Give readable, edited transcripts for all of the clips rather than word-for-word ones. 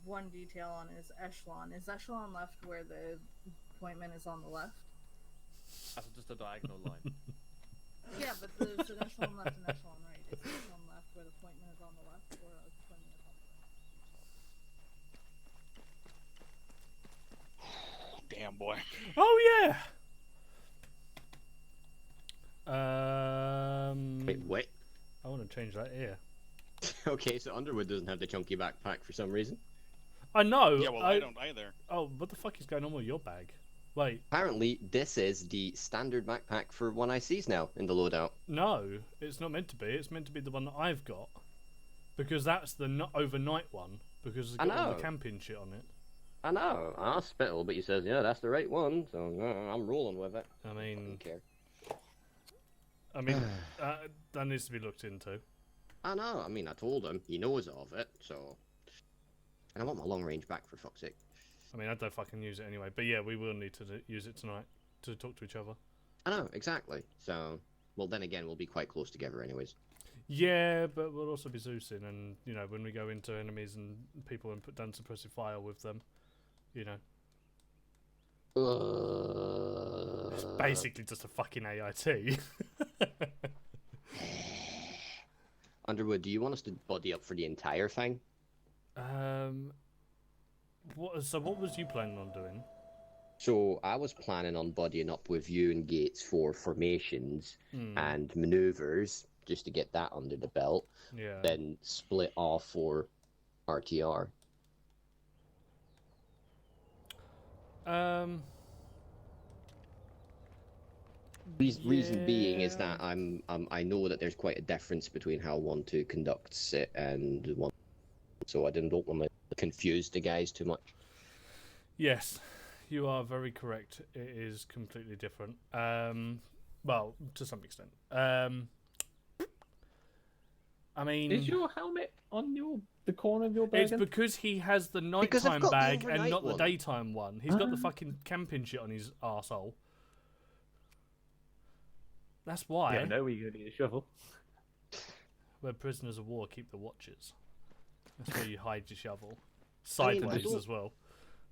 one detail on his echelon. Is echelon left where the appointment is on the left? That's just a diagonal line. Yeah, but there's an echelon left and echelon right. Is the echelon left where the appointment is on the left, or the appointment is on the right? Damn, boy. Oh yeah. Wait, what? I want to change that here. Okay, so Underwood doesn't have the chunky backpack for some reason. I know. Yeah, well, I don't either. Oh, what the fuck is going on with your bag? Wait. Apparently, this is the standard backpack for 1ICs now in the loadout. No, it's not meant to be. It's meant to be the one that I've got. Because that's the overnight one. Because it's got all the camping shit on it. I know. I asked Spittle, but he says, yeah, that's the right one, so I'm rolling with it. I I don't mean, care. that needs to be looked into. I know. I mean, I told him. He knows of it, so... And I want my long range back, for fuck's sake. I mean, I don't fucking use it anyway. But yeah, we will need to use it tonight to talk to each other. I know, exactly. So, well, then again, we'll be quite close together anyways. Yeah, but we'll also be Zeusing, and, you know, when we go into enemies and people and put down suppressive fire with them, you know. It's basically just a fucking AIT. Underwood, do you want us to body up for the entire thing? What was you planning on doing? So I was planning on bodying up with you and Gates for formations and maneuvers, just to get that under the belt. Yeah. Then split off for RTR. Reason being is that I know that there's quite a difference between how 1-2 conducts it and 1, so I don't want to confuse the guys too much. Yes, you are very correct. It is completely different. Well, to some extent. I mean, Is your helmet on the corner of your bag? it's because he has the Because I've nighttime got the bag and overnight not the one. daytime one. He's got the fucking camping shit on his arsehole. That's why. Yeah, no, you're gonna need a shovel. Where prisoners of war keep the watches. That's where you hide your shovel. Side I of this don't- as well.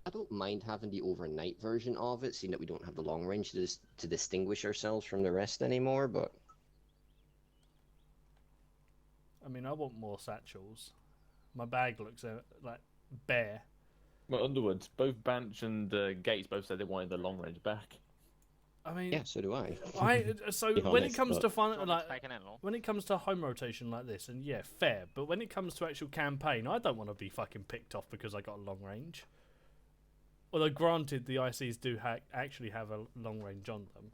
I don't mind having the overnight version of it, seeing that we don't have the long range to distinguish ourselves from the rest anymore, but... I mean, I want more satchels. My bag looks like bare. Well, Underwood, both Banch and Gates both said they wanted the long range back. I mean, Yeah, so do I. So Be when it honest, comes but- to fun, like Taken in, when it comes to home rotation like this, and yeah, fair. But when it comes to actual campaign, I don't want to be fucking picked off because I got a long range. Although granted, the ICs do actually have a long range on them,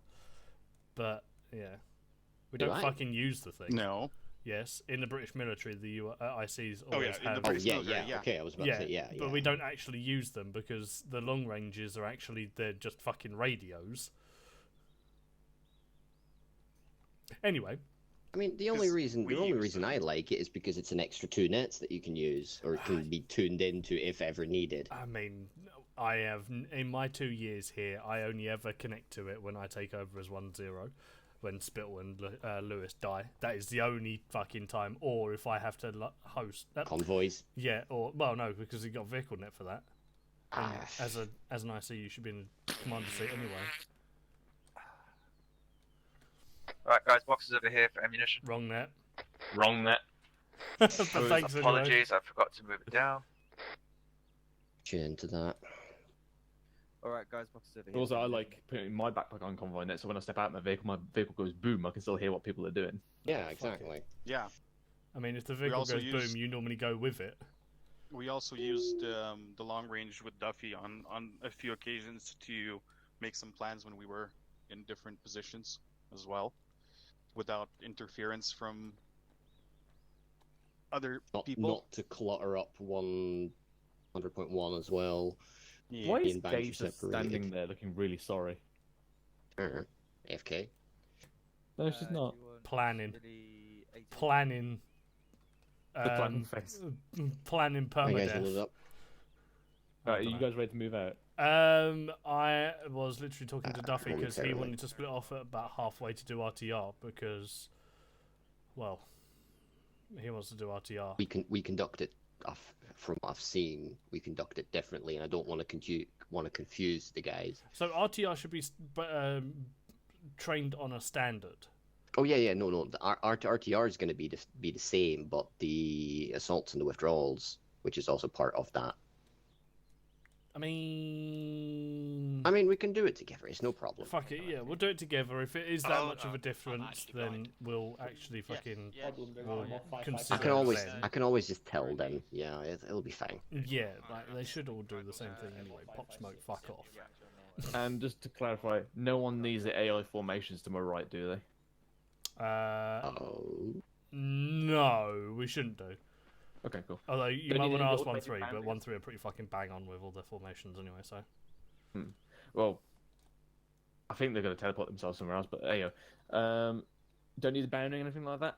but yeah, we Do don't I? fucking use the thing. No. Yes, in the British military, the ICs Oh, always yeah, in the have. Oh, British yeah, military, yeah, yeah. okay, I was about to say, yeah, but yeah. we don't actually use them because the long ranges are actually they're just fucking radios. Anyway, I mean, the only 'Cause reason we the only use reason them. I like it is because it's an extra 2 nets that you can use, or can be tuned into if ever needed. I mean, I have in my 2 years here, I only ever connect to it when I take over as 1-0, when Spittle and Lewis die. That is the only fucking time, or if I have to host. Convoys. Yeah, or well, no, because you got vehicle net for that. And Ah. as an IC, you should be in the commander seat anyway. Right, guys, boxes over here for ammunition. Wrong net. Wrong net. But thanks anyway. Apologies, I forgot to move it down. Tune into that. Alright, guys, boxes over here. Also, I like putting my backpack on convoy net, so when I step out my vehicle goes boom. I can still hear what people are doing. Yeah, fuck exactly. Yeah. I mean, if the vehicle also goes use- boom, you normally go with it. We also used the long range with Duffy on a few occasions to make some plans when we were in different positions as well, without interference from other people. Not to clutter up 100.1 as well. Yeah. Why Me is and Banch are Gates just separated. standing there looking really sorry? FK. No, she's not. Planning. The Planning. The planning face. Planning How you guys holding permadeath. up? Right, are you guys ready to move out? I was literally talking to Duffy because he momentarily. wanted to split off at about halfway to do RTR because, well, he wants to do RTR. We conduct it from what I've seen, we conduct it differently, and I don't want to confuse the guys. So RTR should be trained on a standard. Oh yeah, no. The RTR is going to be the same, but the assaults and the withdrawals, which is also part of that. I mean, we can do it together. It's no problem. fuck it, yeah, we'll do it together. If it is that much of a difference, then we'll actually fucking we'll consider I it can always just tell them. Yeah, it'll be fine. then. Yeah, like they should all do the same thing anyway. Pop smoke, fuck off. And just to clarify, no one needs the AI formations to my right, do they? Oh. No, we shouldn't do. Okay, cool. Although you Don't might you want to need ask automated 1-3, but boundaries? 1-3 are pretty fucking bang on with all their formations anyway. So Well, I think they're going to teleport themselves somewhere else, but there you go. Don't need the bounding or anything like that?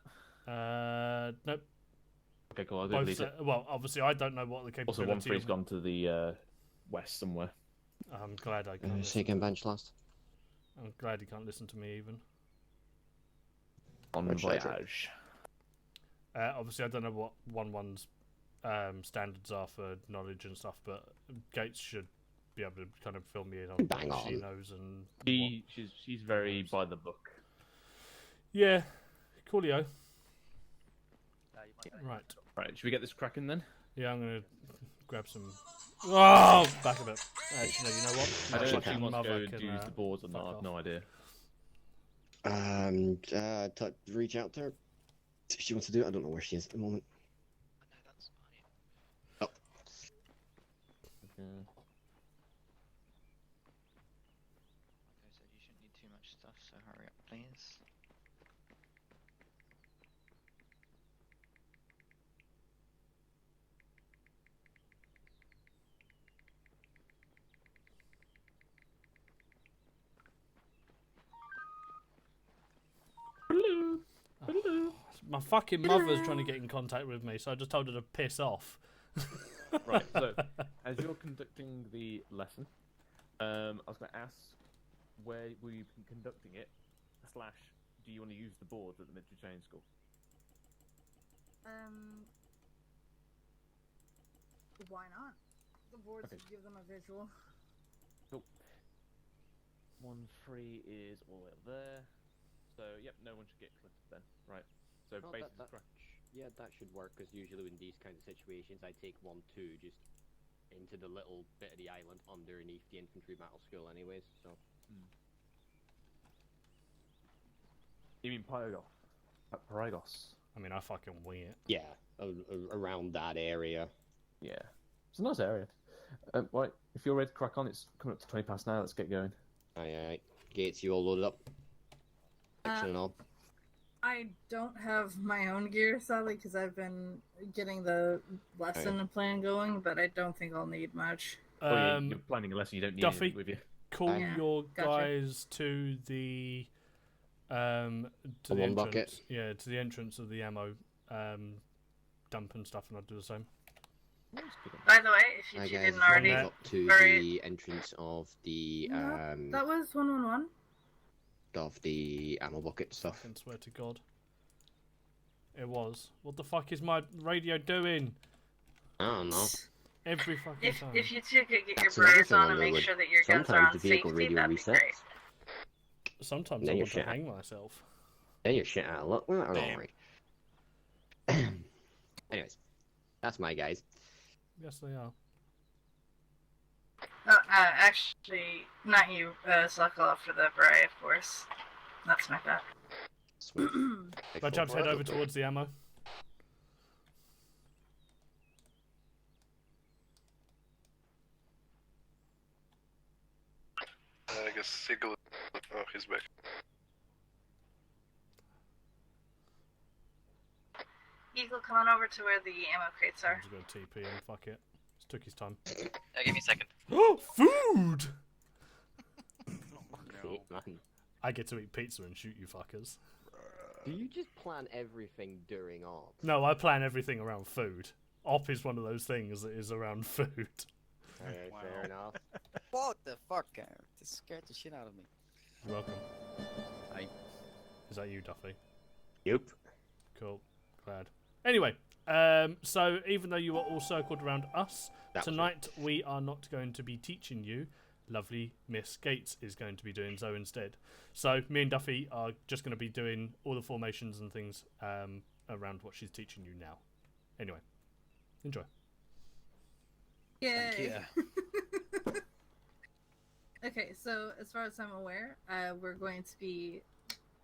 nope. Okay, cool. I'll Both delete it. well, obviously I don't know what the Also, capability 1-3's of. gone to the west somewhere. I'm glad I can't. Second bench last. I'm glad you can't listen to me even. On Which side? voyage. Obviously, I don't know what 1-1's standards are for knowledge and stuff, but Gates should be able to kind of fill me in on Bang what she on. knows and. She's very by the book. Yeah, coolio. Right. Right, should we get this cracking then? Yeah, I'm gonna grab some. Oh, back a bit. Actually, no, you know what? I don't know if fucking she wants to mother go can, use the boards or fuck not. I've off. no idea. Reach out to her. If she wants to do it, I don't know where she is at the moment. Oh. Okay. So you shouldn't need too much stuff, so hurry up, please. My fucking mother's trying to get in contact with me, so I just told her to piss off. Right, so as you're conducting the lesson, I was going to ask where will you be conducting it, / do you want to use the boards at the military training school? Why not? The boards Okay. would give them a visual. 1-3 is all the way up there. So, yep, no one should get clipped then. Right. So, Oh, basically, Yeah, that should work, because usually in these kind of situations, I take 1-2 just into the little bit of the island underneath the infantry battle school anyways, so... you mean Pyrgos? Pyrgos? I mean, I fucking wing it. Yeah, around that area. Yeah. It's a nice area. Right, if you're ready to crack on, it's coming up to 20 past now, let's get going. Aye. Gates, you all loaded up? Action and all? I don't have my own gear, sadly, because I've been getting the lesson plan going, but I don't think I'll need much. You're planning a lesson, you don't need Duffy? it with you. Call Yeah, your gotcha. guys to the The one entrance. bucket? Yeah, to the entrance of the ammo dump and stuff, and I'll do the same. By the way, if you Hi two guys, didn't just already, move up to Alright. the entrance of the No, that was 111. ammo bucket stuff. Fucking swear to God. It was. What the fuck is my radio doing? I don't know. Every fucking If time. you two could get your That's another birds thing on I and know make with- sure that your guns are Sometimes on the vehicle safety, radio that'd be resets. great. Sometimes Then I you're want to shit. hang myself. Then you're shit out of luck. Well, Damn. alright. Anyways, that's my guys. Yes, they are. Actually, not you, Suckle for the Beret, of course. That's my bet. Sweet. But jump head over towards the ammo. I guess Sigil. Oh, he's back. Eagle, come on over to where the ammo crates I'm are. just gonna TP him. Fuck it. Just took his time. Give me a second. Oh, food! Shit, man. I get to eat pizza and shoot you fuckers. Do you just plan everything during op? No, I plan everything around food. Op is one of those things that is around food. Alright, fair enough. What the fuck? This scared the shit out of me. You're welcome. Hi. Is that you, Duffy? Yep. Cool. Glad. Anyway, so even though you are all circled around us, That was tonight we are not going to be teaching you. Lovely Miss Gates is going to be doing so instead. So me and Duffy are just going to be doing all the formations and things around what she's teaching you now. Anyway, enjoy. Yay. Yeah. Okay, so as far as I'm aware, we're going to be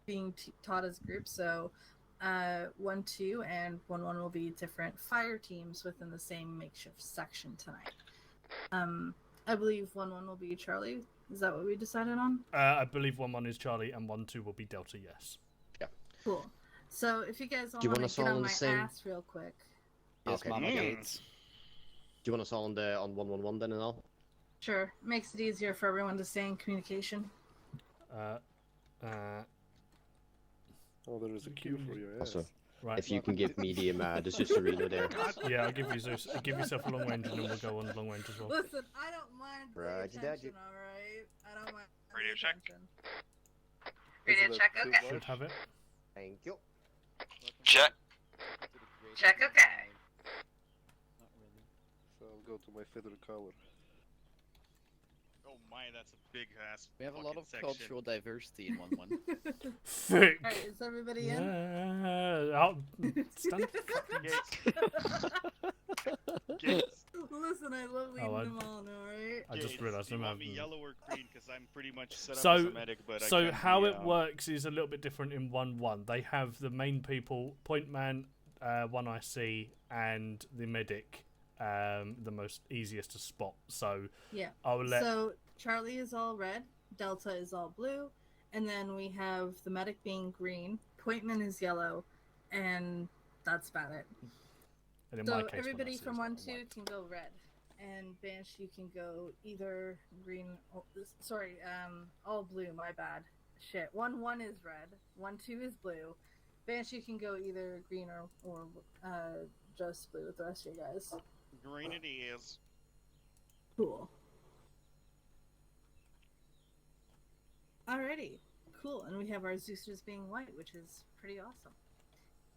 being taught as groups. So 1, 2, and 1, 1 will be different fire teams within the same makeshift section tonight. I believe 1, 1 will be Charlie. Is that what we decided on? I believe 1, 1 is Charlie and 1, 2 will be Delta. Yes. Cool. So if you guys all Do you want want us to get all on in my the same- ass real quick. Yes, Okay. Mama Gates. Do you want us all on 111 then and all? Sure. Makes it easier for everyone to stay in communication. Oh, there is a queue for your ass. Also, Right. if you can give medium the Susurino there. Yeah, I'll give you Zeus. Give yourself a long range, and then we'll go on long range as well. Listen, I don't mind the Roger that, attention, you- alright? I don't mind the Radio check. attention. Radio check, okay. Should have it. Thank you. Check. Check, okay. Not really. So I'll go to my favorite color. Oh my, that's a big ass. We have a lot fucking of section. cultural diversity in 1-1. Thick. Alright, is everybody in? Stand. Gates. Listen, I love leading Oh, them on, alright? I just Gates, realised do you I'm want me having. yellow or green? Because I'm pretty much set up So- as a medic, but I So can't how be, it works is a little bit different in 1-1. They have the main people, point man, 1 IC, and the medic, the most easiest to spot. So Yeah. I'll let. So Charlie is all red, Delta is all blue, and then we have the medic being green, Pointman is yellow, and that's about it. and in So my case, everybody 1 IC from is 1, 2 white. can go red, and Bansh you can go either green. Sorry, all blue. My bad. Shit. 1, 1 is red. 1, 2 is blue. Bansh you can go either green or just blue with the rest of you guys. green it is. Cool. Alrighty, cool. And we have our Zeusers being white, which is pretty awesome.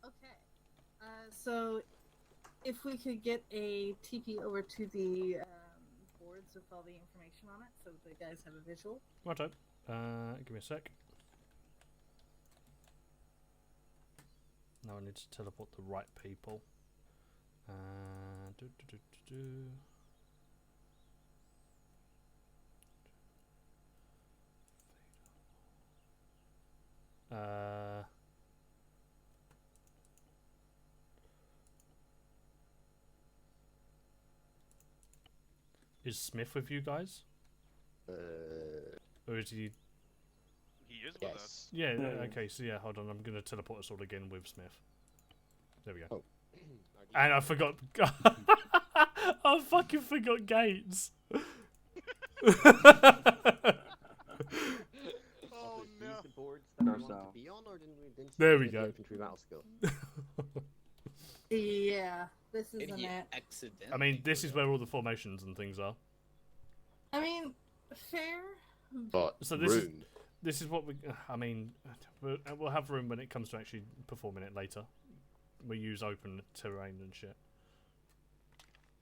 Okay, so if we could get a TP over to the boards with all the information on it, so the guys have a visual. Righto. Give me a sec. Now I need to teleport the right people. Do, do, do, do, do. Is Smith with you guys? Or is he? He is with us. Yeah, okay, so yeah, hold on, I'm gonna teleport us all again with Smith. There we go. Oh. And I forgot. I fucking forgot Gates. Oh no. There we go. Infantry battle skill. Yeah, this Did isn't he it. accidentally? I mean, this is where all the formations and things are. I mean, fair. But So this is- room. This is what we. I mean, we'll have room when it comes to actually performing it later. We use open terrain and shit.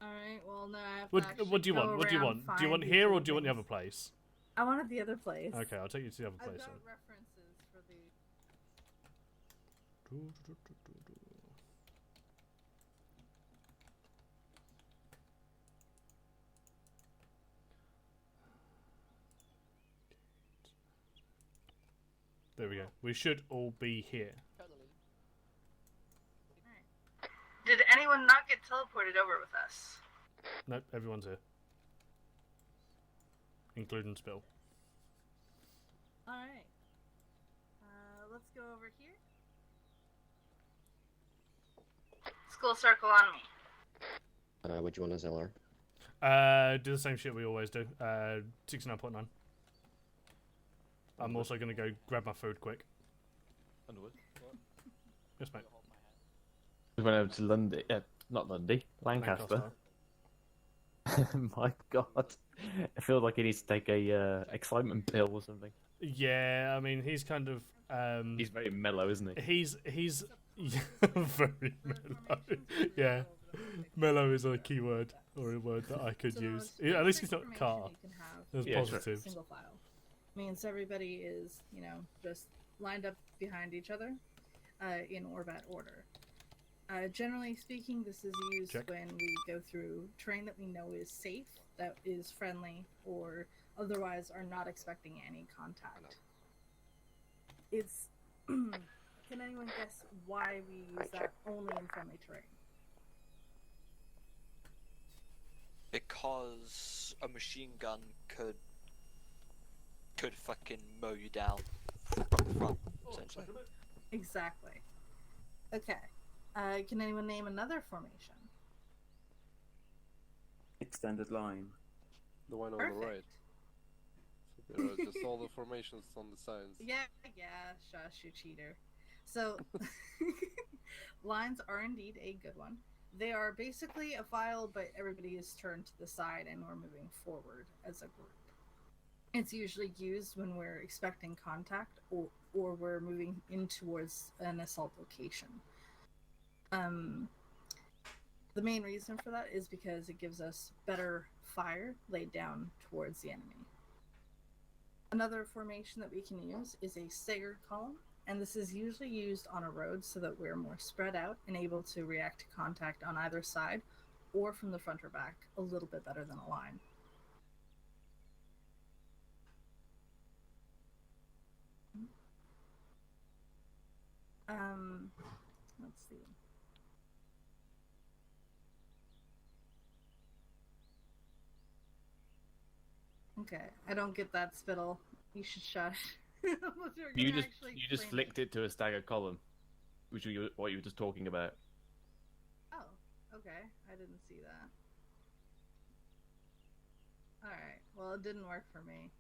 Alright, well, no, I have to What actually do you go want? What do you around, want? Do you want find here these or do you want the things. other place? I wanted the other place. Okay, I'll take you to the other I've place. got then. references for the. There we go. We should all be here. Did anyone not get teleported over with us? Nope, everyone's here. Including Spill. Alright. Let's go over here. School circle on me. What do you want as LR? Do the same shit we always do. 69.9. I'm also going to go grab my food quick. Underwood. Yes, mate. We went over to London. Not London. Lancaster. My God, I feel like he needs to take a excitement pill or something. Yeah, I mean, he's kind of. He's very mellow, isn't he? He's Yeah, very mellow. Yeah, mellow is a key word or a word that I could So the use. most Yeah, at least basic it's not car. formation you can have There's Yeah, is sure. positives. single file. Means everybody is, just lined up behind each other in Orbat order. Generally speaking, this is used Check. when we go through terrain that we know is safe, that is friendly, or otherwise are not expecting any contact. It's... Can anyone guess why we use that only in friendly terrain? Because a machine gun could fucking mow you down from the front, essentially. Exactly. Okay. Can anyone name another formation? Extended line. The one on Perfect. the right. So there are just all the formations on the sides. Yeah, shush, you cheater. So, lines are indeed a good one. They are basically a file, but everybody is turned to the side and we're moving forward as a group. It's usually used when we're expecting contact or we're moving in towards an assault location. The main reason for that is because it gives us better fire laid down towards the enemy. Another formation that we can use is a staggered column, and this is usually used on a road so that we're more spread out and able to react to contact on either side or from the front or back a little bit better than a line. Let's see. Okay, I don't get that, Spittle. You should shush. You just flicked it to a staggered column, which was what you were just talking about. Oh, okay. I didn't see that. Alright, well, it didn't work for me.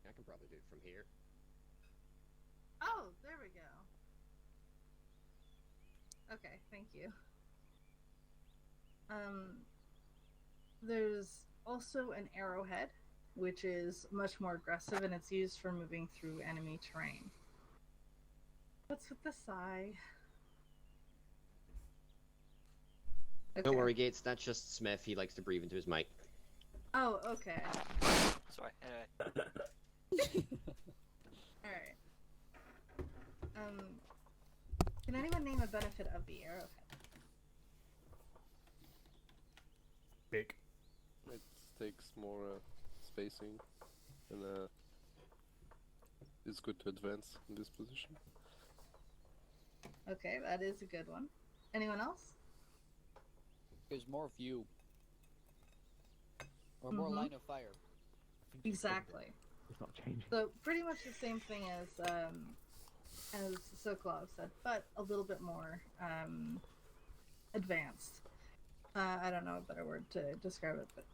I can probably do it from here. Oh, there we go. Okay, thank you. There's also an arrowhead, which is much more aggressive, and it's used for moving through enemy terrain. What's with the sigh? Okay. Don't worry, Gates. That's just Smith. He likes to breathe into his mic. Oh, okay. Sorry, anyway. Alright. Can anyone name a benefit of the arrowhead? Big. It takes more spacing, and it's good to advance in this position. Okay, that is a good one. Anyone else? There's more view. Or more line of fire. Exactly. It's not changing. So pretty much the same thing as Sokolov said, but a little bit more advanced. I don't know a better word to describe it, but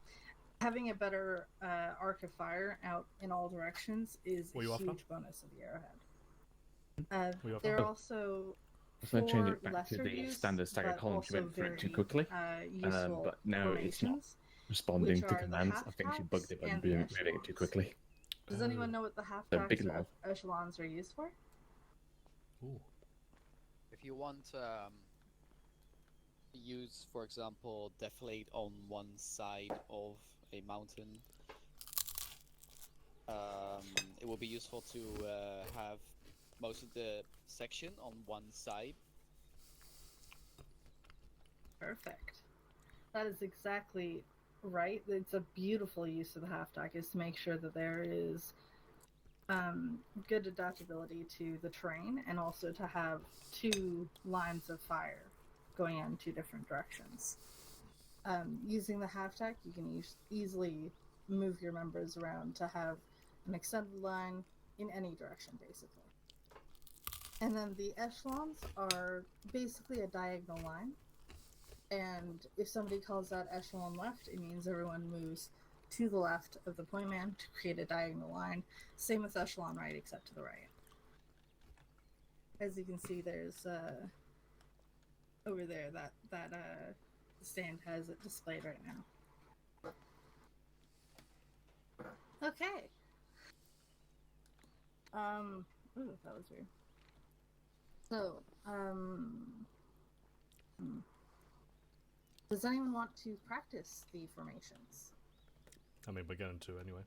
having a better arc of fire out in all directions is a huge bonus of the arrowhead. There are also I was going to change it for back to lesser the use, standard stagger but column. She also went for it too very, quickly, useful but now it's not formations, responding which to are the commands. I think she half bugged it by tacks and the moving it too echelons. quickly. Does anyone know what the half So tacks big or love. echelons are used for? Ooh. If you want to use, for example, deflate on one side of a mountain, it will be useful to have most of the section on one side. Perfect. That is exactly right. It's a beautiful use of the half tack, is to make sure that there is good adaptability to the terrain, and also to have two lines of fire going in two different directions. Using the half tack, you can easily move your members around to have an extended line in any direction, basically. And then the echelons are basically a diagonal line. And if somebody calls that echelon left, it means everyone moves to the left of the point man to create a diagonal line. Same with echelon right, except to the right. As you can see, there's over there that stand has it displayed right now. Okay. Ooh, that was weird. So, does anyone want to practice the formations? I mean, we're going to anyway.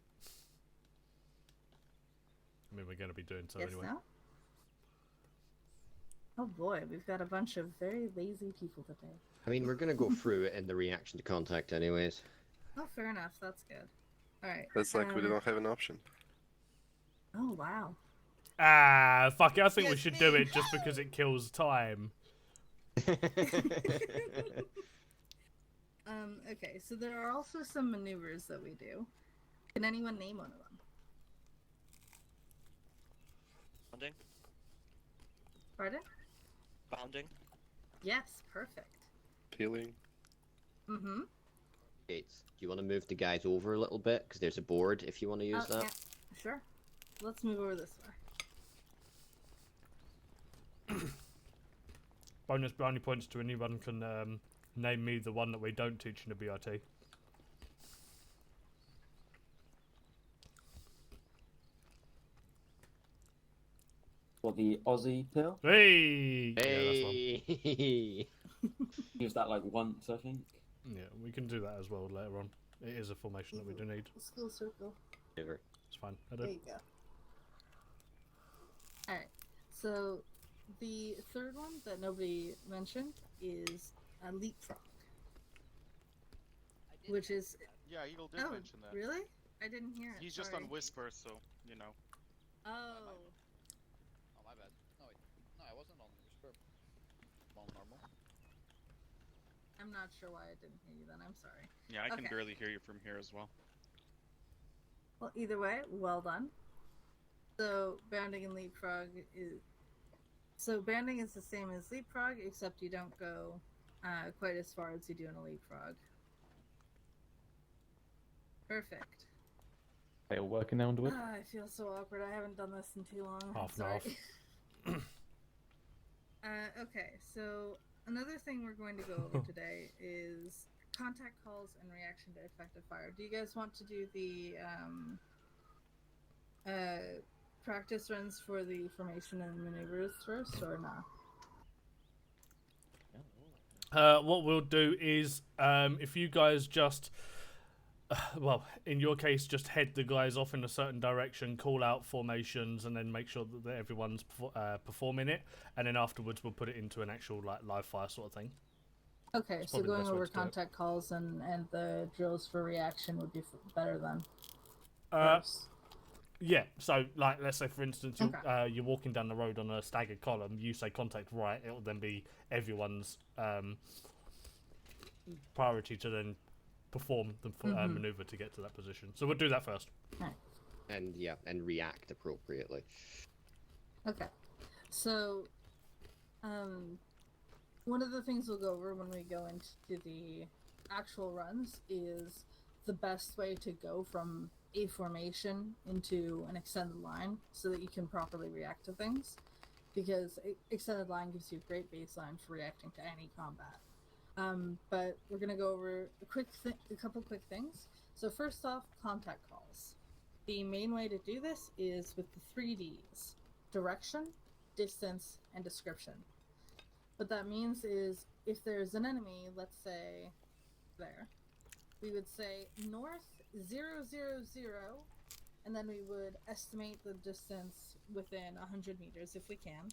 I mean, we're going to be doing so Yes, anyway. no? Oh boy, we've got a bunch of very lazy people today. I mean, we're gonna go through it in the reaction to contact, anyways. Oh, fair enough. That's good. All right. It's like we don't have an option. Oh wow. Ah, fuck it. I think we Yes, should me. do it just because it kills time. Okay, so there are also some maneuvers that we do. Can anyone name one of them? Bounding. Pardon? Bounding. Yes, perfect. Peeling. Mm-hmm. Gates, do you want to move the guys over a little bit? Because there's a board if you want to use that. Yeah, sure. Let's move over this way. Bonus brownie points to anyone can name me the one that we don't teach in the BRT. What, the Aussie pill? Hey! Yeah, that's one. Hey! Use that like once, I think. Yeah, we can do that as well later on. It is a formation that we do need. School circle. Never. It's fine. I There do. you go. Alright, so the third one that nobody mentioned is a leapfrog. Which is... Yeah, Eagle did Oh, mention that. really? I didn't hear it. He's just sorry. on Whisper, so, you know. Oh. Oh, my bad. No, I wasn't on Whisper. On normal. I'm not sure why I didn't hear you then. I'm sorry. Yeah, I can Okay. barely hear you from here as well. Well, either way, well done. So, bounding and leapfrog is... So, bounding is the same as leapfrog, except you don't go quite as far as you do in a leapfrog. Perfect. They all working now under wood? I feel so awkward. I haven't done this in too long. Half and Sorry. half. Okay, so another thing we're going to go over today is contact calls and reaction to effective fire. Do you guys want to do the practice runs for the formation and maneuvers first, or not? What we'll do is, if you guys just, well, in your case, just head the guys off in a certain direction, call out formations, and then make sure that everyone's performing it, and then afterwards we'll put it into an actual like live fire sort of thing. Okay, It's so probably the going best way over to do it. contact calls and the drills for reaction would be better then. Uh, First. Yeah, so like let's say for instance Okay. you're walking down the road on a staggered column, you say contact right, it'll then be everyone's priority to then perform the maneuver to get to that position. So we'll do that first. And yeah, and react appropriately. Okay, so one of the things we'll go over when we go into the actual runs is the best way to go from a formation into an extended line so that you can properly react to things, because extended line gives you a great baseline for reacting to any combat. But we're going to go over a couple quick things. So first off, contact calls. The main way to do this is with the 3 Ds: direction, distance, and description. What that means is if there's an enemy, let's say there, we would say north 000, and then we would estimate the distance within 100 meters if we can.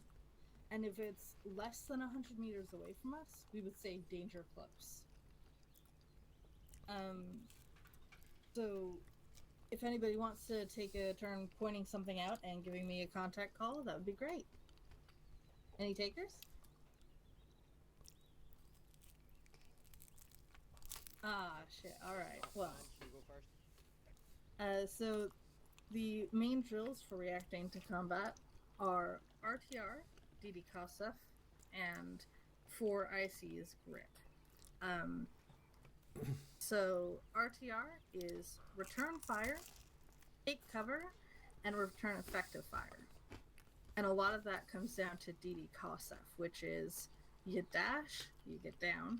And if it's less than 100 meters away from us, we would say danger close. So if anybody wants to take a turn pointing something out and giving me a contact call, that would be great. Any takers? Ah, shit. Alright, well. You go first. So the main drills for reacting to combat are RTR, DD Kosef, and 4 IC's grip. So RTR is return fire, take cover, and return effective fire. And a lot of that comes down to DD Kosef, which is you dash, you get down,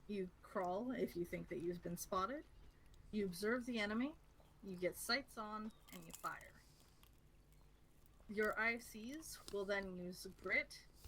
you crawl if you think that you've been spotted, you observe the enemy, you get sights on, and you fire. Your ICs will then use grit,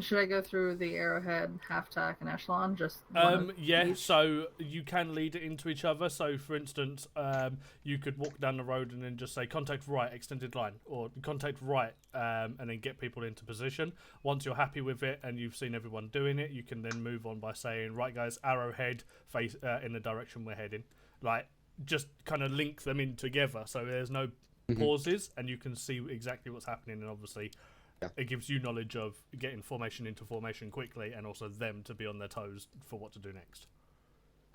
Should I go through the arrowhead, half tack, and echelon? Just one of Yeah. each? So you can lead it into each other. So, for instance, you could walk down the road and then just say contact right, extended line, or contact right, and then get people into position. Once you're happy with it and you've seen everyone doing it, you can then move on by saying, right, guys, arrowhead face in the direction we're heading. Like, just kind of link them in together, so there's no pauses, and you can see exactly what's happening, and obviously. Yeah. It gives you knowledge of getting formation into formation quickly, and also them to be on their toes for what to do next.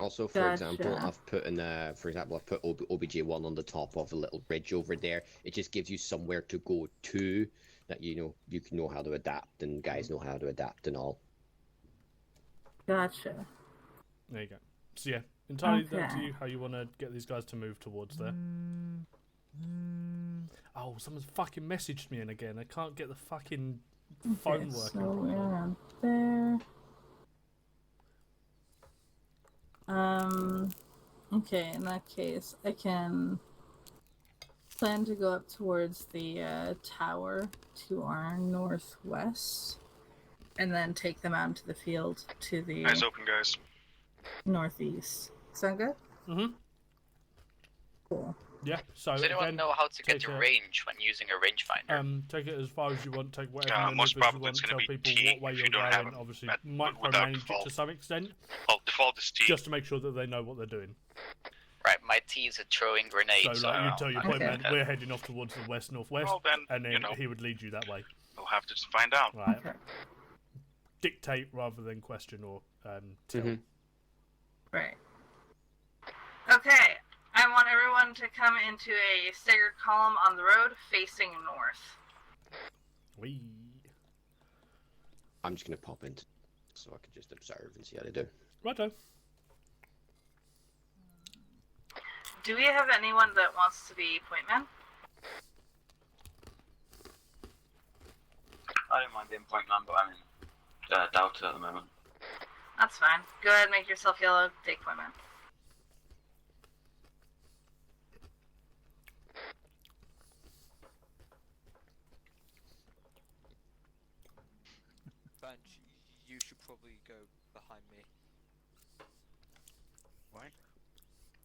Also, for example, I've put OBJ1 on the top of a little bridge over there. It just gives you somewhere to go to that you can know how to adapt, and guys know how to adapt and all. Gotcha. There you go. So yeah, entirely up to you how you want to get these guys to move towards there. Oh, someone's fucking messaged me in again. I can't get the fucking phone working. So we're around there. Okay, in that case, I can plan to go up towards the tower to our northwest, and then take them out into the field to the Eyes open, guys. northeast. Sound good? Mm-hmm. Cool. Yeah, so Does anyone again, know how to get to range when using a rangefinder? Take it as far as you want, take whatever Most maneuvers you probably want, it's tell going to be people T what way if you're you don't going, have obviously without micromanage it default. to some extent, Default is T. just to make sure that they know what they're doing. Right, my T is a throwing grenade. So like, you tell your point man, okay. we're heading off towards the west-northwest, Well, then, and then you know. he would lead you that way. We'll have to just find out. Right. Okay. Dictate rather than question or tell. Right. Okay. I want everyone to come into a staggered column on the road facing north. Wee. I'm just gonna pop in so I can just observe and see how they do. Righto. Do we have anyone that wants to be point man? I don't mind being point man, but I'm in Delta at the moment. That's fine. Go ahead, make yourself yellow, take point man. Bench, you should probably go behind me. Why?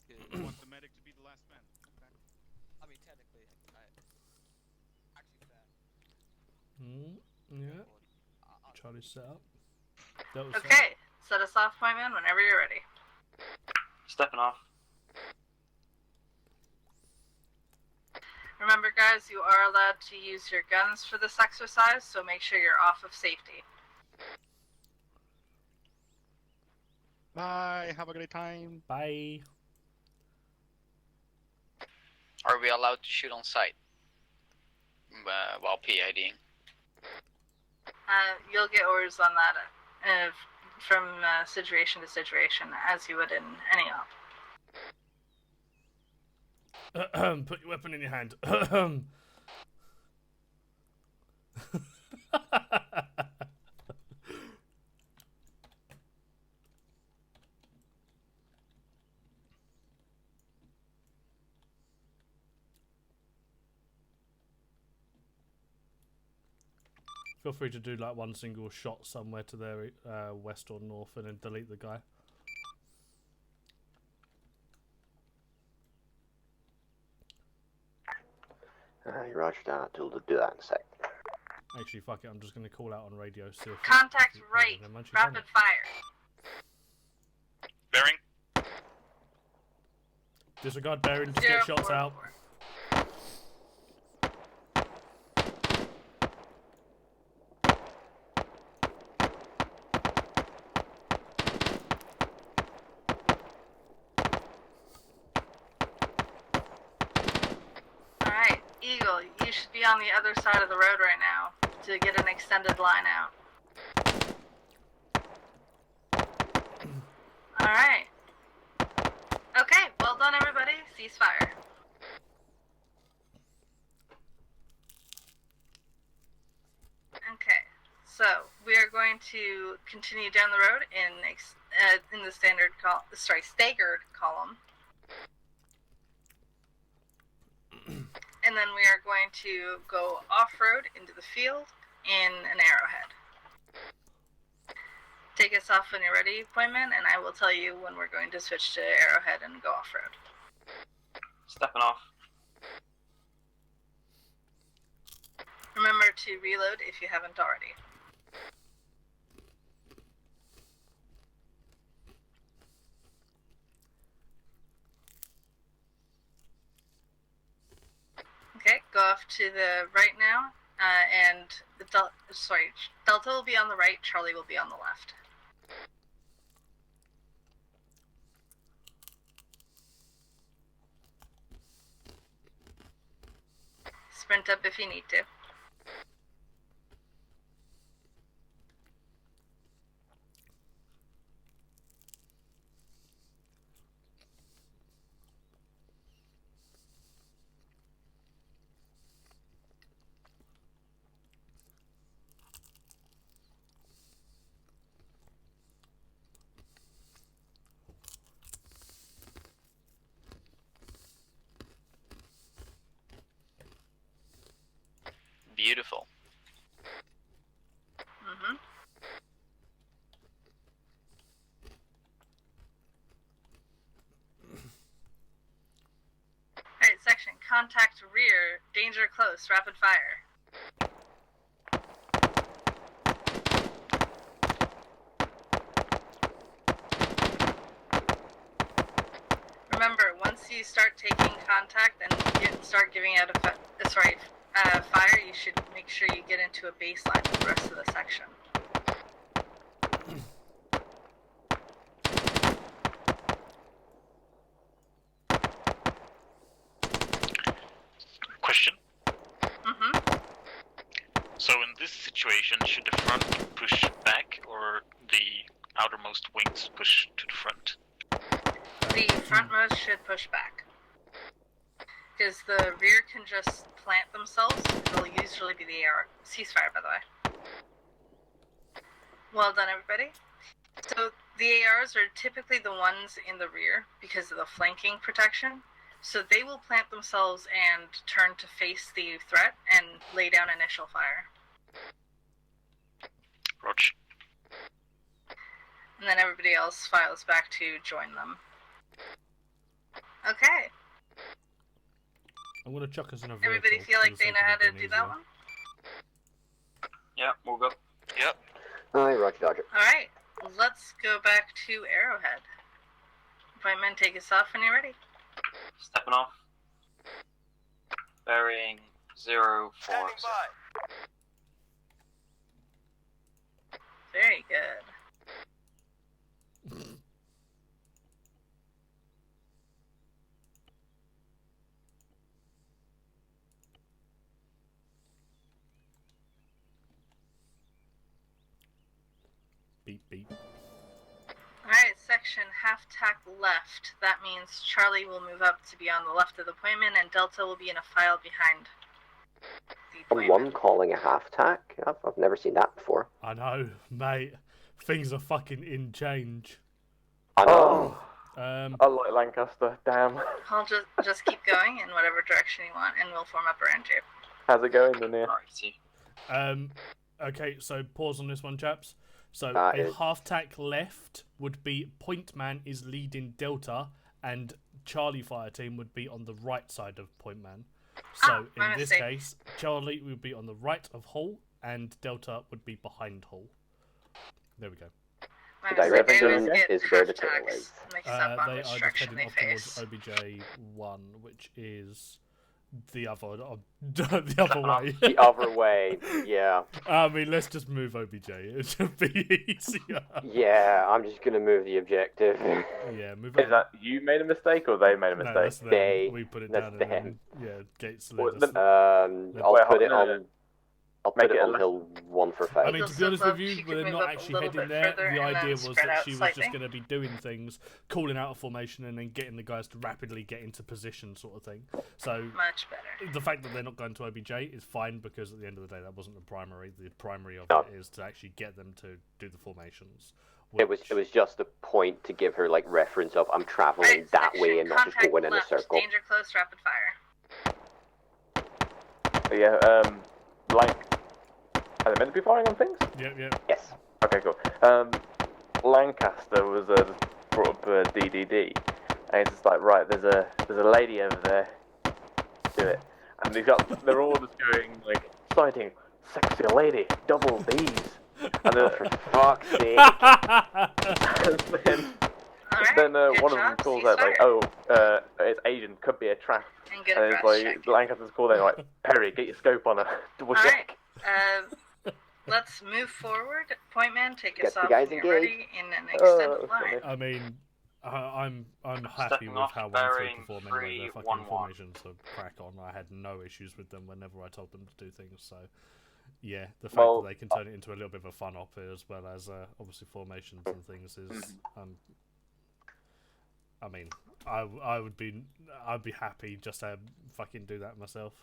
You want the medic to be the last man. Okay. I mean, technically, actually fair. Yeah. Charlie's set up. That was Okay, set us off, point man, whenever you're ready. Stepping off. Remember, guys, you are allowed to use your guns for this exercise, so make sure you're off of safety. Bye. Have a great time. Bye. Are we allowed to shoot on sight while PIDing? You'll get orders on that from situation to situation, as you would in any op. Put your weapon in your hand. Feel free to do like one single shot somewhere to their west or north and then delete the guy. Roger that. We'll do that in a sec. Actually, fuck it. I'm just going to call out on radio. See if Contact right. Rapid fire. Bearing. Disregard bearing. Just get shots out. Alright, Eagle, you should be on the other side of the road right now to get an extended line out. Alright. Okay, well done everybody. Ceasefire. Okay, so we are going to continue down the road in the staggered column. And then we are going to go off-road into the field in an arrowhead. Take us off when you're ready, appointment, and I will tell you when we're going to switch to Arrowhead and go off-road. Stepping off. Remember to reload if you haven't already. Okay, go off to the right now, and Delta will be on the right, Charlie will be on the left. Sprint up if you need to. Beautiful. Mm-hmm. Alright, section. Contact rear. Danger close. Rapid fire. Remember, once you start taking contact and you start giving out fire, you should make sure you get into a baseline for the rest of the section. Question. Mm-hmm. So in this situation, should the front push back or the outermost wings push to the front? The frontmost should push back. Because the rear can just plant themselves. It'll usually be the AR. Ceasefire, by the way. Well done, everybody. So the ARs are typically the ones in the rear because of the flanking protection. So they will plant themselves and turn to face the threat and lay down initial fire. Roger. And then everybody else files back to join them. Okay. I'm gonna chuck us in a vehicle. Everybody feel like they know how to do that one? Yeah, we'll go. Yep. Aye, roger, dodger. Alright, let's go back to Arrowhead. Appointment, take us off when you're ready. Stepping off. Bearing 040. Very good. Beep, beep. Alright, section half tack left. That means Charlie will move up to be on the left of the appointment, and Delta will be in a file behind the appointment. One calling a half tack? I've never seen that before. I know, mate. Things are fucking in change. I know. I like Lancaster, damn. I'll just keep going in whatever direction you want, and we'll form up around you. How's it going, Lanier? Okay, so pause on this one, chaps. So That a is- half tack left would be Point Man is leading Delta, and Charlie Fire Team would be on the right side of Point Man. So my in this mistake. case, Charlie would be on the right of Hull, and Delta would be behind Hull. There we go. My mistake, I always Direction get is where the half tail tacks is. mixed up on They which are direction heading they off towards face. OBJ1, which is the other the other way. The other way, yeah. I mean, let's just move OBJ. It should be easier. Yeah, I'm just gonna move the objective. Yeah, move Is that you made a mistake or they made a No, mistake? that's them. They- We put it that's down and then, them. yeah, Gates Well, led us. I'll Wait, put it no, on. no. I'll Make put it it a on left. hill 1 for 5. I mean, to be honest with you, She we're could move not up a actually little heading bit there. further The and idea then was spread that out she was slightly. just going to be doing things, calling out a formation, and then getting the guys to rapidly get into position, sort of thing. So Much better. the fact that they're not going to OBJ is fine because at the end of the day, that wasn't the primary. The primary of No. it is to actually get them to do the formations. It was just a point to give her like reference of I'm traveling Alright, that section, way and not just contact going in a left, circle. Danger close, rapid fire. Yeah, like, are they meant to be firing on things? Yeah. Yes. Okay, cool. Lancaster was brought up DDD, and it's just like, right, there's a lady over there, do it, and they're all just going like, sighting, sexy lady, double D's, and then for fuck's sake, and then one of them calls out like, oh, it's Asian, could be a trap, and it's like Lancaster's calling like, Perry, get your scope on her, double check. Let's move forward. Point man, take us Get the off guys when you're engaged. ready in an extended line. I mean, I'm happy Stepping with off, how 1-3 bearing performed anyway. Their fucking 3-1-1. formations are crack on. I had no issues with them whenever I told them to do things. So, yeah, the fact that they can turn it into a little bit of a fun op as well as obviously formations and things is. I mean, I'd be happy just to fucking do that myself,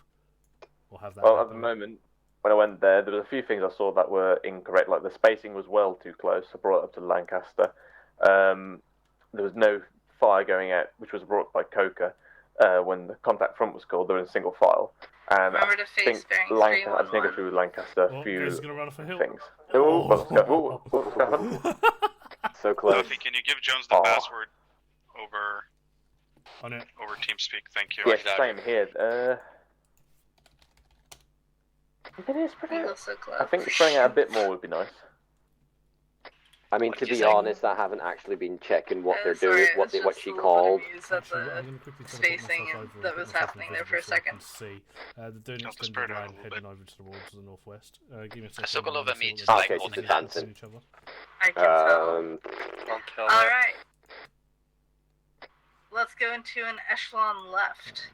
or have that. Well, at the moment, when I went there was a few things I saw that were incorrect. Like the spacing was well too close. I brought it up to Lancaster. There was no fire going out, which was brought by Coca. When the contact front was called, they were in single file. And Remember to face bearing I think I threw with Lancaster a few gonna run off a hill. things. Oh, what's going on? So close. Duffy, can you give Jones the password over on it over TeamSpeak? Thank you. Yes, same here. It is I think spreading out a bit more would be nice. I mean, to be honest, I haven't actually been checking what they're doing, what she called. Spacing that was happening there for a second. See, they're doing an extended line heading over towards the northwest. Give me a second. Sokolov and me just like holding advancing. I can tell. Alright. Let's go into an echelon left,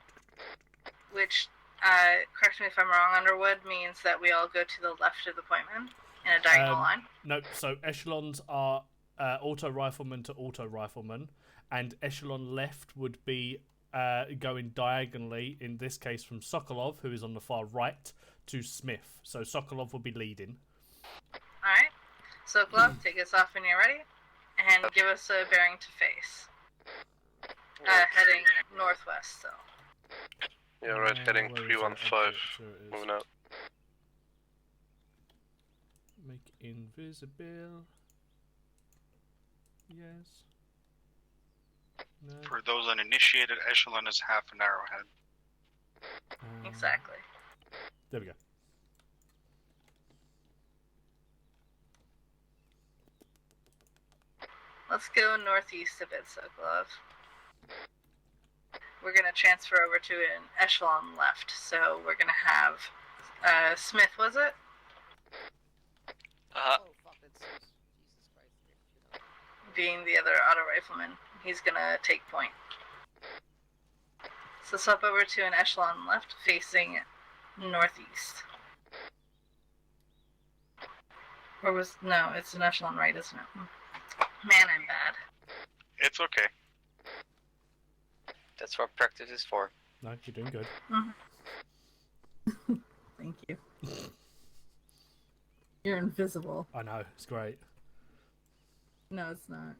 which, correct me if I'm wrong, Underwood, means that we all go to the left of the point man in a diagonal line. No, so echelons are auto rifleman to auto rifleman, and echelon left would be going diagonally, in this case from Sokolov, who is on the far right, to Smith. So Sokolov will be leading. Alright. Sokolov, take us off when you're ready, and give us a bearing to face. Heading northwest, so. Yeah, right, heading 315, moving out. Make invisible. Yes. No. For those uninitiated, echelon is half an arrowhead. Exactly. There we go. Let's go northeast a bit, Sokolov. We're going to transfer over to an echelon left, so we're going to have Smith, was it? Being the other auto rifleman, he's going to take point. So swap over to an echelon left facing northeast. Or no, it's an echelon right, isn't it? Man, I'm bad. It's okay. That's what practice is for. No, you're doing good. Thank you. You're invisible. I know, it's great. No, it's not.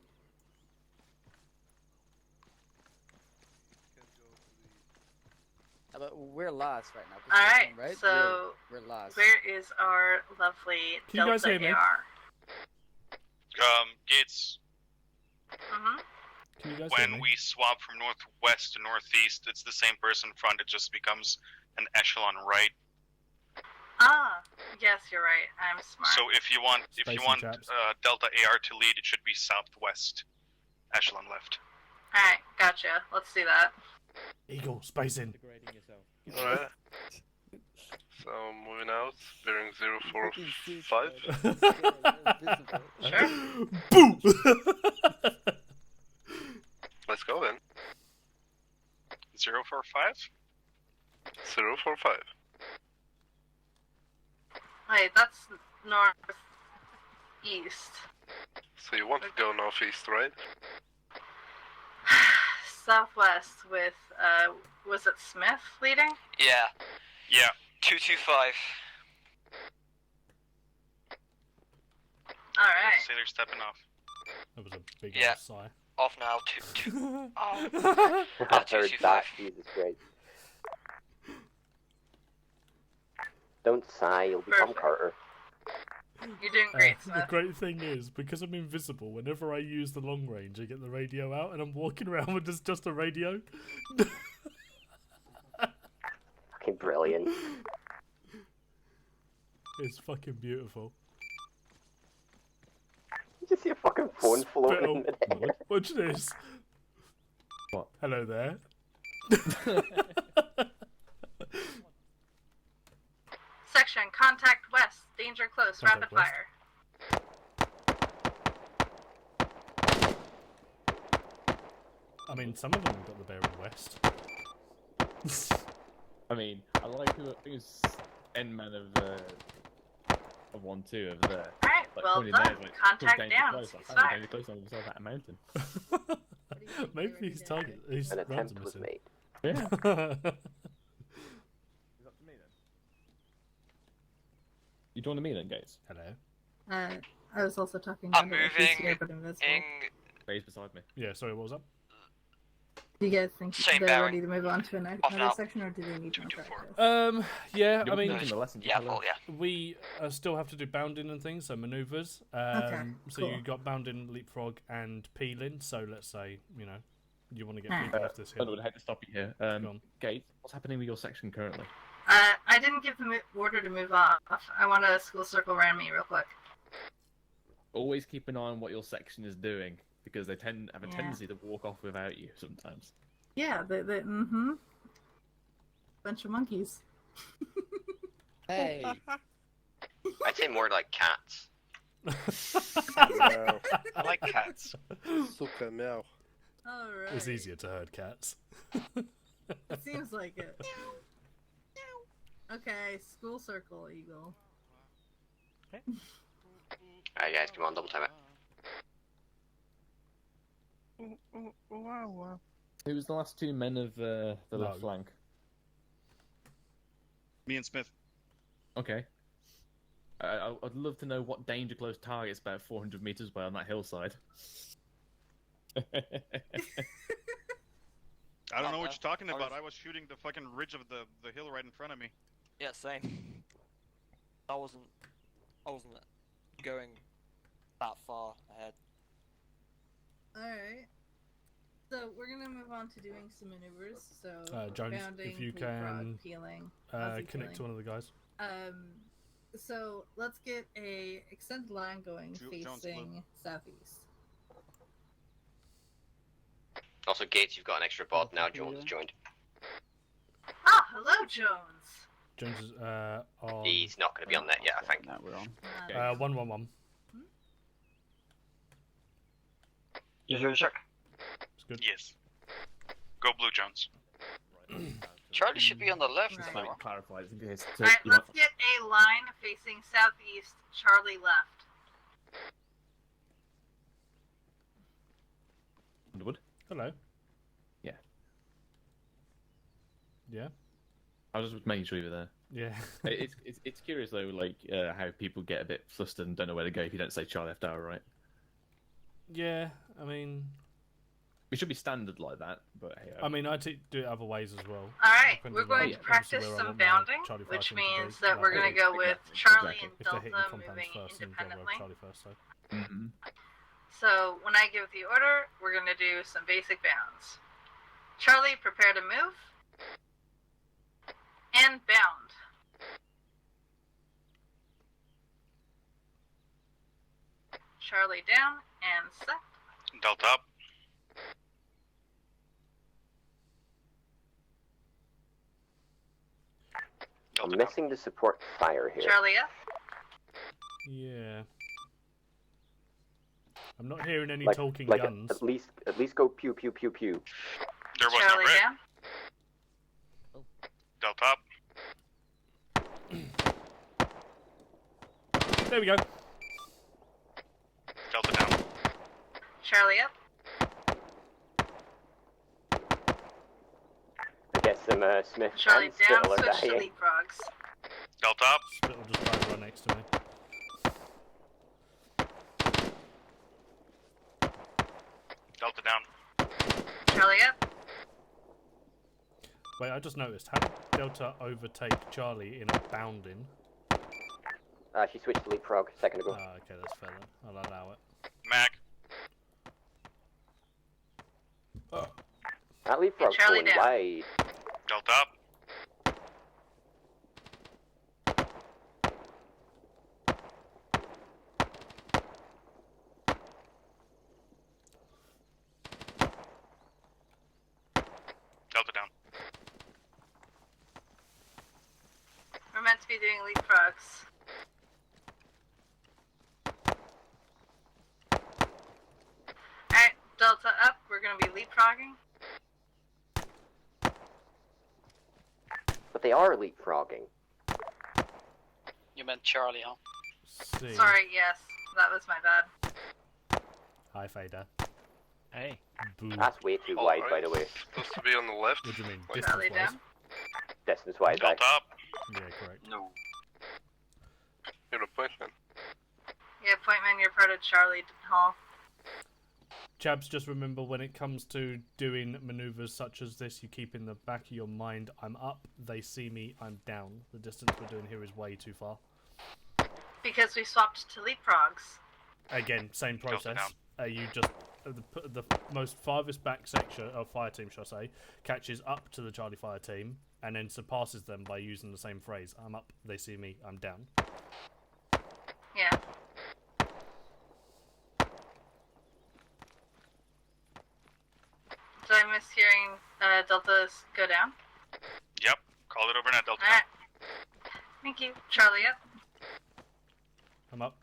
But we're lost right now. Alright, right? so we're lost. Where is our lovely Can you guys hear Delta me? AR? Gates. Can you guys hear When me? we swap from northwest to northeast, it's the same person in front. It just becomes an echelon right. Ah, yes, you're right. I'm smart. So if you want, chaps. Delta AR to lead, it should be southwest, echelon left. Alright, gotcha. Let's do that. Eagle, space in. Alright. So, moving out, bearing 045. Sure. Boom! Let's go then. 045? 045. Wait, that's northeast. So you want to go northeast, right? Southwest with, was it Smith leading? Yeah. Yeah. 225. Alright. Sailor stepping off. That was a big Yeah. sigh. Off now. Two. Oh. I heard that. Jesus Christ. Don't sigh, you'll become Perfect. Carter. You're doing great, The Smith. great thing is, because I'm invisible, whenever I use the long range, I get the radio out, and I'm walking around with just a radio. Fucking brilliant. It's fucking beautiful. You just see a fucking phone floating in the air. Watch this. What? Hello there. Section, contact west. Danger close. Contact Rapid west. fire. I mean, some of them have got the bearing west. I mean, I like who's end man of 1-2 over there. Alright, Like, well pointing done. there, like, Contact danger down. close. I Cease found fire. danger close on the side of that mountain. Maybe his target. His An rounds attempt are was missing. made. Yeah. Is that to me then? You joining me then, Gates? Hello. I was also talking I'm about the moving here, but invisible. Gates beside me. Yeah, sorry, what was up? Do you guys think Same they're bearing. ready to move on to another Off now. section, or do they need more 224. practice? Yeah, You're I mean, making the lesson. Yeah, full, yeah. we still have to do bounding and things, so maneuvers. Okay, So cool. you got bounding, leapfrog, and peeling. So let's say, you know, you want to get Alright. people off this I hill. would hate to stop you here. Go on. Gates, what's happening with your section currently? I didn't give the order to move off. I want a school circle around me real quick. Always keep an eye on what your section is doing, because they have a Yeah. tendency to walk off without you sometimes. Yeah, bunch of monkeys. Hey. I'd say more like cats. Meow. I like cats. Suka meow. Alright. It's easier to herd cats. It seems like it. Okay, school circle, Eagle. Alright guys, come on, double time it. Who was the last two men of the No. left flank? Me and Smith. Okay. I'd love to know what danger close target's about 400 meters away on that hillside. I don't know what no. you're talking I about. was- I was shooting the fucking ridge of the hill right in front of me. Yeah, same. I wasn't going that far ahead. Alright. So we're gonna move on to doing some maneuvers. So Jones, bounding, if you leapfrog, can, peeling. Aussie connect to peeling. one of the guys. So let's get a extended line going Jones, facing southeast. Also, Gates, you've got an extra bod now. Jones has joined. Ah, hello, Jones. Jones is on He's not going to be on that yet, I think. No, we're on. 111. Is there a check? It's good. Yes. Go Blue Jones. Charlie should be on the left Right. now. Might clarify this in case. So Alright, you let's might- get a line facing southeast. Charlie left. Underwood? Hello. Yeah. Yeah. I was just making sure you were there. Yeah. It's curious though, like how people get a bit flustered and don't know where to go if you don't say Charlie left hour, right? Yeah. I mean, It should be standard like that, but hey. I do it other ways as well. Alright, Depending we're on going yeah, to obviously practice where I some want my bounding, Charlie which fighting to be. means that Like, we're going to yeah, go with exactly. Charlie and Exactly. If they're hitting Delta compounds moving first, then go rogue independently. Charlie first. So. Mhm. So when I give the order, we're going to do some basic bounds. Charlie, prepare to move. And bound. Charlie down and set. Delta up. I'm Delta down. missing the support fire here. Charlie up. Yeah. I'm not hearing any Like, talking like guns. at least go pew pew pew pew. There was Charlie no red. down. Delta up. There we go. Delta down. Charlie up. I guess Smith Charlie and down. Spittle are Switch to dying. leapfrogs. Delta up. Spittle just died right next to me. Delta down. Charlie up. Wait, I just noticed. How did Delta overtake Charlie in a bounding? She switched to leapfrog a second ago. Okay, that's fair then. I'll allow it. Mac. That leapfrog's Charlie going down. wide. Delta up. Delta down. We're meant to be doing leapfrogs. Alright, Delta up. We're going to be leapfrogging. But they are leapfrogging. You meant Charlie, huh? See. Sorry, yes. That was my bad. Hi, Fader. Hey. Boo. That's way too wide, by the way. Supposed to be on the left. What do you mean? Charlie Distance-wise? down. Distance-wise, back. Delta up. Yeah, correct. No. Your appointment. Yeah, Pointman, you're part of Charlie Hall. Chaps, just remember when it comes to doing maneuvers such as this, you keep in the back of your mind, I'm up, they see me, I'm down. The distance we're doing here is way too far. Because we swapped to leapfrogs. Again, same Delta process. You just the most farthest back section of fire team, shall I say, catches up to the Charlie fire team and then surpasses them by using the same phrase. I'm up, they see me, I'm down. Yeah. Did I miss hearing Delta go down? Yep. Call it over now, Delta. Alright. Thank you. Charlie up. I'm up,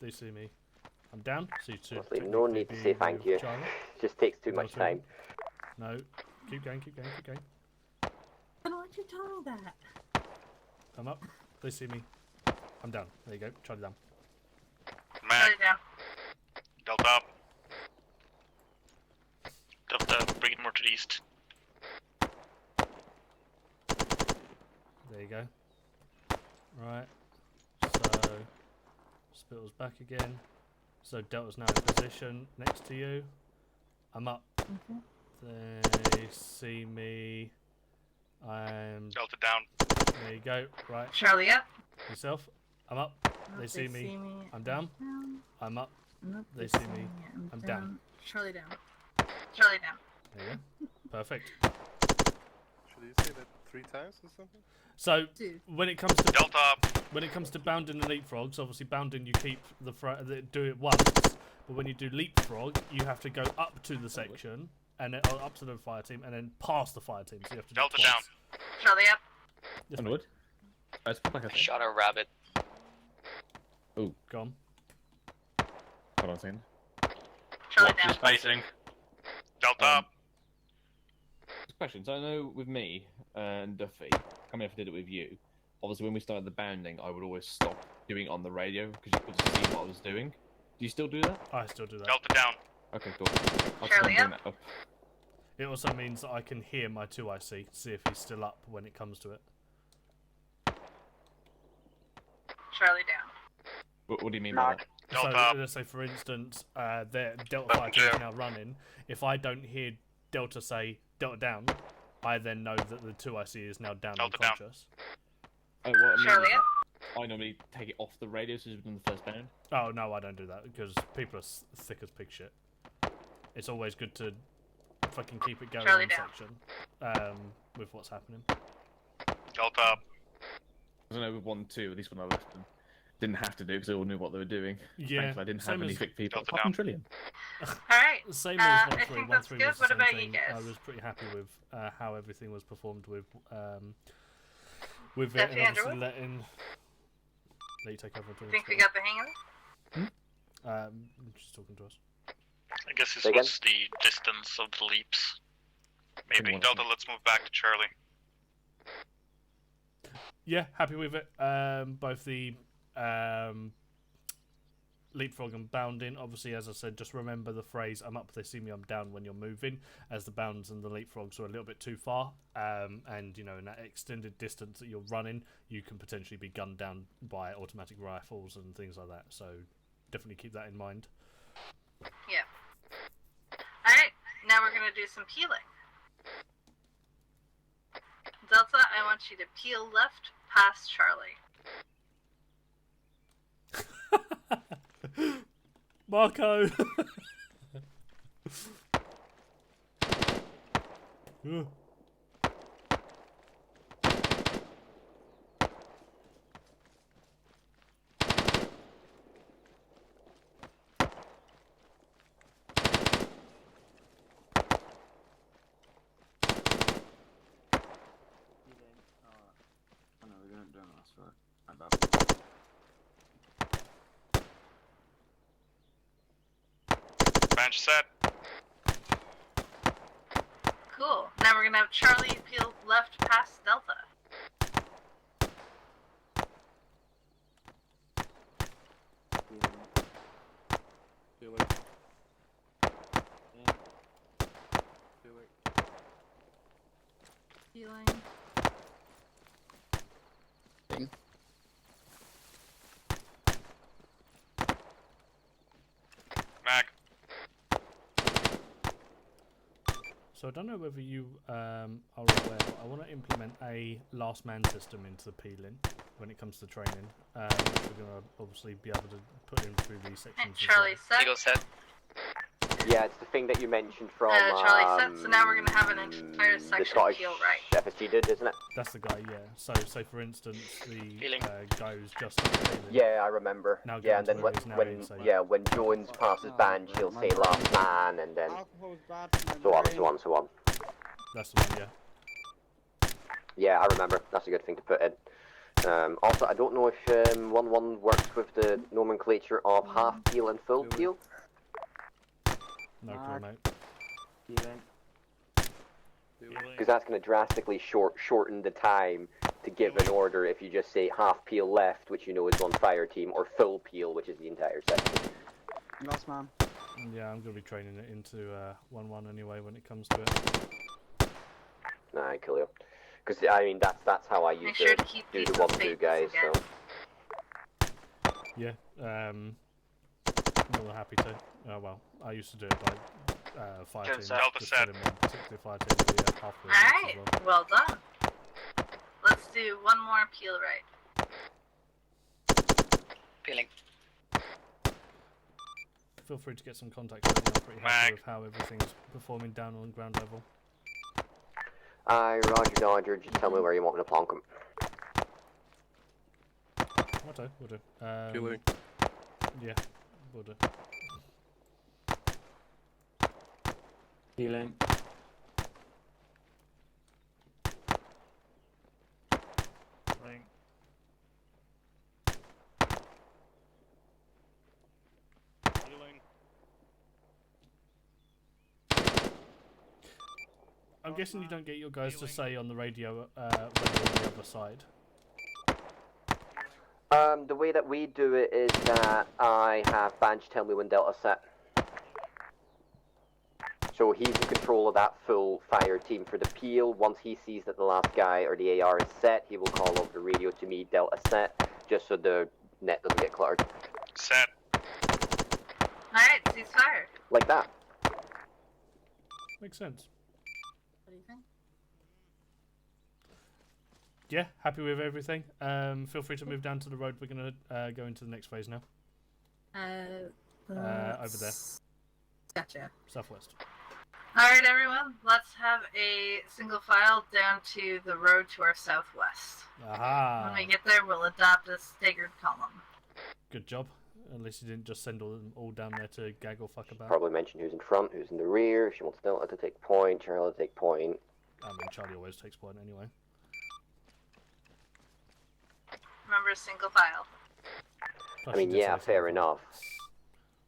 they see me, I'm down. So you two Honestly, no need to say thank you. Charlie. Just takes too much time. No, keep going, keep going, keep going. Then why'd you tell me that? I'm up, they see me, I'm down. There you go, Charlie down. Mac. Charlie down. Delta up. Delta, bring it more to the east. There you go. Right. So Spittle's back again. So Delta's now in position next to you. I'm up. They see me. I'm. Delta down. There you go. Right. Charlie up. Yourself. I'm up. They see me. I'm down. I'm up. Nope, They see me. I'm down. Charlie down. Charlie down. There you go. Perfect. Should you say that 3 times or something? So Dude. when it comes to Delta up. when it comes to bounding and leapfrogs, obviously bounding you keep do it once, but when you do leapfrog, you have to go up to the section and then up to the fire team and then past the fire team. So you have to do it Delta twice. down. Charlie up. Yes, Onward. Let's put back a thing. Shot a rabbit. Oh, Gone. hold on a second. Charlie Watch down. your spacing. Delta up. Question. So I know with me and Duffy, I can't remember if I did it with you. Obviously, when we started the bounding, I would always stop doing it on the radio because you could see what I was doing. Do you still do that? I still do that. Delta down. Okay, cool. I'll Charlie bring up. that up. It also means that I can hear my 2IC, see if he's still up when it comes to it. Charlie down. What do you mean by that? Delta So up. let's say, for instance, their Delta fire team is now running. If I don't hear Delta say Delta down, I then know that the 2IC is now down Delta down. unconscious. Oh, what I mean Charlie is up. I normally take it off the radio so it's within the first bound. Oh no, I don't do that because people are thick as pig shit. It's always good to fucking keep it going Charlie in down. section with what's happening. Delta up. I don't know with 1-2, at least when I left them. Didn't have to do because they all knew what they were doing. Yeah, Thankfully, I didn't same have any as- thick people. Delta Fucking down. trillion. Alright. Same I as 1-3. think that's 1-3 good. was the What same about you thing. guys? I was pretty happy with how everything was performed with it, Definitely and obviously Underwood? let you take over. I think we got the hang of it. Just talking to us. I guess this Say again? was the distance of the leaps. Maybe. One Delta, second. let's move back to Charlie. Yeah, happy with it. Both the leapfrog and bounding. Obviously, as I said, just remember the phrase "I'm up, they see me, I'm down" when you're moving, as the bounds and the leapfrogs are a little bit too far. And you know, in that extended distance that you're running, you can potentially be gunned down by automatic rifles and things like that. So definitely keep that in mind. Yeah. Alright, now we're gonna do some peeling. Delta, I want you to peel left past Charlie. Marco! Ugh. Oh no, we didn't do it last round. My bad. Bench set. Cool. Now we're gonna have Charlie peel left past Delta. Healing. Healing. Healing. Mag. So I don't know whether you are aware, but I want to implement a last man system into the peeling when it comes to training. Which we're going to obviously be able to put in through these sections. And Charlie set. Eagle set. Yeah, it's the thing that you mentioned from Charlie set. So now we're gonna have an entire the section Scottish peel right. FSG did, isn't it? That's the guy, yeah. So for instance, the Feeling. goes just to the peeling. Yeah, I remember. Now Yeah, go and then to when, where he's now when in, so- when Jones passes ban, she'll say last man, and then so on and so on and so on. That's the one, yeah. Yeah, I remember. That's a good thing to put in. Also, I don't know if 1-1 works with the nomenclature of half peel and full peel. No clue, mate. Because that's going to drastically shorten the time to give an order if you just say half peel left, which you know is one fire team, or full peel, which is the entire section. Last man. Yeah, I'm going to be training it into 1-1 anyway when it comes to it. Nah, cool. Because I mean that's how I used sure to to keep do the these 1-2 guys. again. So Yeah, more than happy to. Oh well, I used to do it by fire team. Delta Just set. put in one particular fire team to be halfway Alright, as well. well done. Let's do one more peel right. Peeling. Feel free to get some contact with me. I'm pretty happy with how everything's performing down on ground level. aye, Roger. Just tell me where you want me to plonk them. Will do. Healing. Yeah, will do. Healing. I'm guessing you don't get your guys to say on the radio when you're on the other side. The way that we do it is that I have Banch tell me when Delta's set. So he's in control of that full fire team for the peel. Once he sees that the last guy or the AR is set, he will call over the radio to me, Delta set, just so the net doesn't get cluttered. Set. Alright, ceasefire. Like that. Makes sense. What do you think? Yeah, happy with everything. Feel free to move down to the road. We're going to go into the next phase now. Over there. Gotcha. Southwest. Alright, everyone, let's have a single file down to the road to our southwest. Aha! When we get there, we'll adopt a staggered column. Good job. At least you didn't just send all down there to gag or fuck about. Probably mention who's in front, who's in the rear. If she wants Delta to take point, Charlie to take point. I mean, Charlie always takes point anyway. Remember, single file. Plus I mean, she did yeah, say fair something. enough.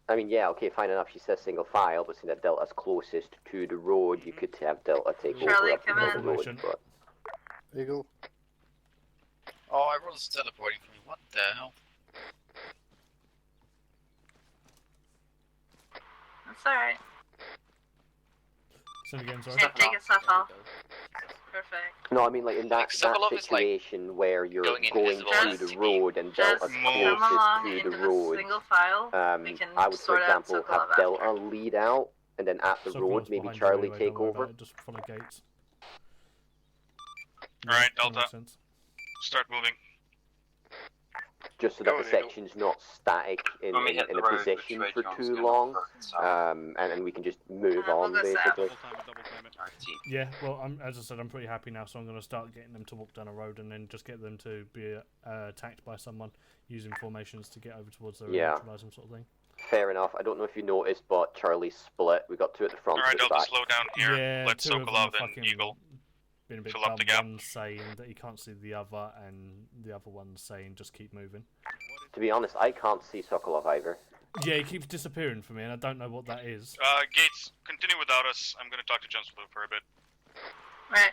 I mean, yeah, okay, fine enough. She says single file, but seeing that Delta's closest to the road, you could have Delta take Charlie, over up come the in. road. But Eagle. Oh, everyone's teleporting for me. What the hell? That's alright. Say it again, sorry. Can't take a stuff off. Perfect. no, I mean, like in that Sokolov is, like, situation where you're going going invisible through as the to road and Just Delta's come along closest to into the the road, single file. We can I would, for sort out example, Sokolov have after. Delta lead out, and then at the Sokolov's road, maybe behind you Charlie anyway, take don't worry over. about it, just follow gates. Alright, that Delta. makes sense. Start moving. just so that the section's not static in a position for too long, and we can just move on, basically. Yeah, well, as I said, I'm pretty happy now, so I'm going to start getting them to walk down a road and then just get them to be attacked by someone using formations to get over towards their neutralize them, sort of thing. Fair enough. I don't know if you noticed, but Charlie's split. We got two at the front. Alright, two at the Delta, back. slow down here. Yeah, Let two of them Sokolov are and fucking Eagle being a bit fill up dumb. the gap. One's saying that he can't see the other, and the other one's saying just keep moving. To be honest, I can't see Sokolov either. Yeah, he keeps disappearing from me, and I don't know what that is. Gates, continue without us. I'm gonna talk to Jones Blue for a bit. Right.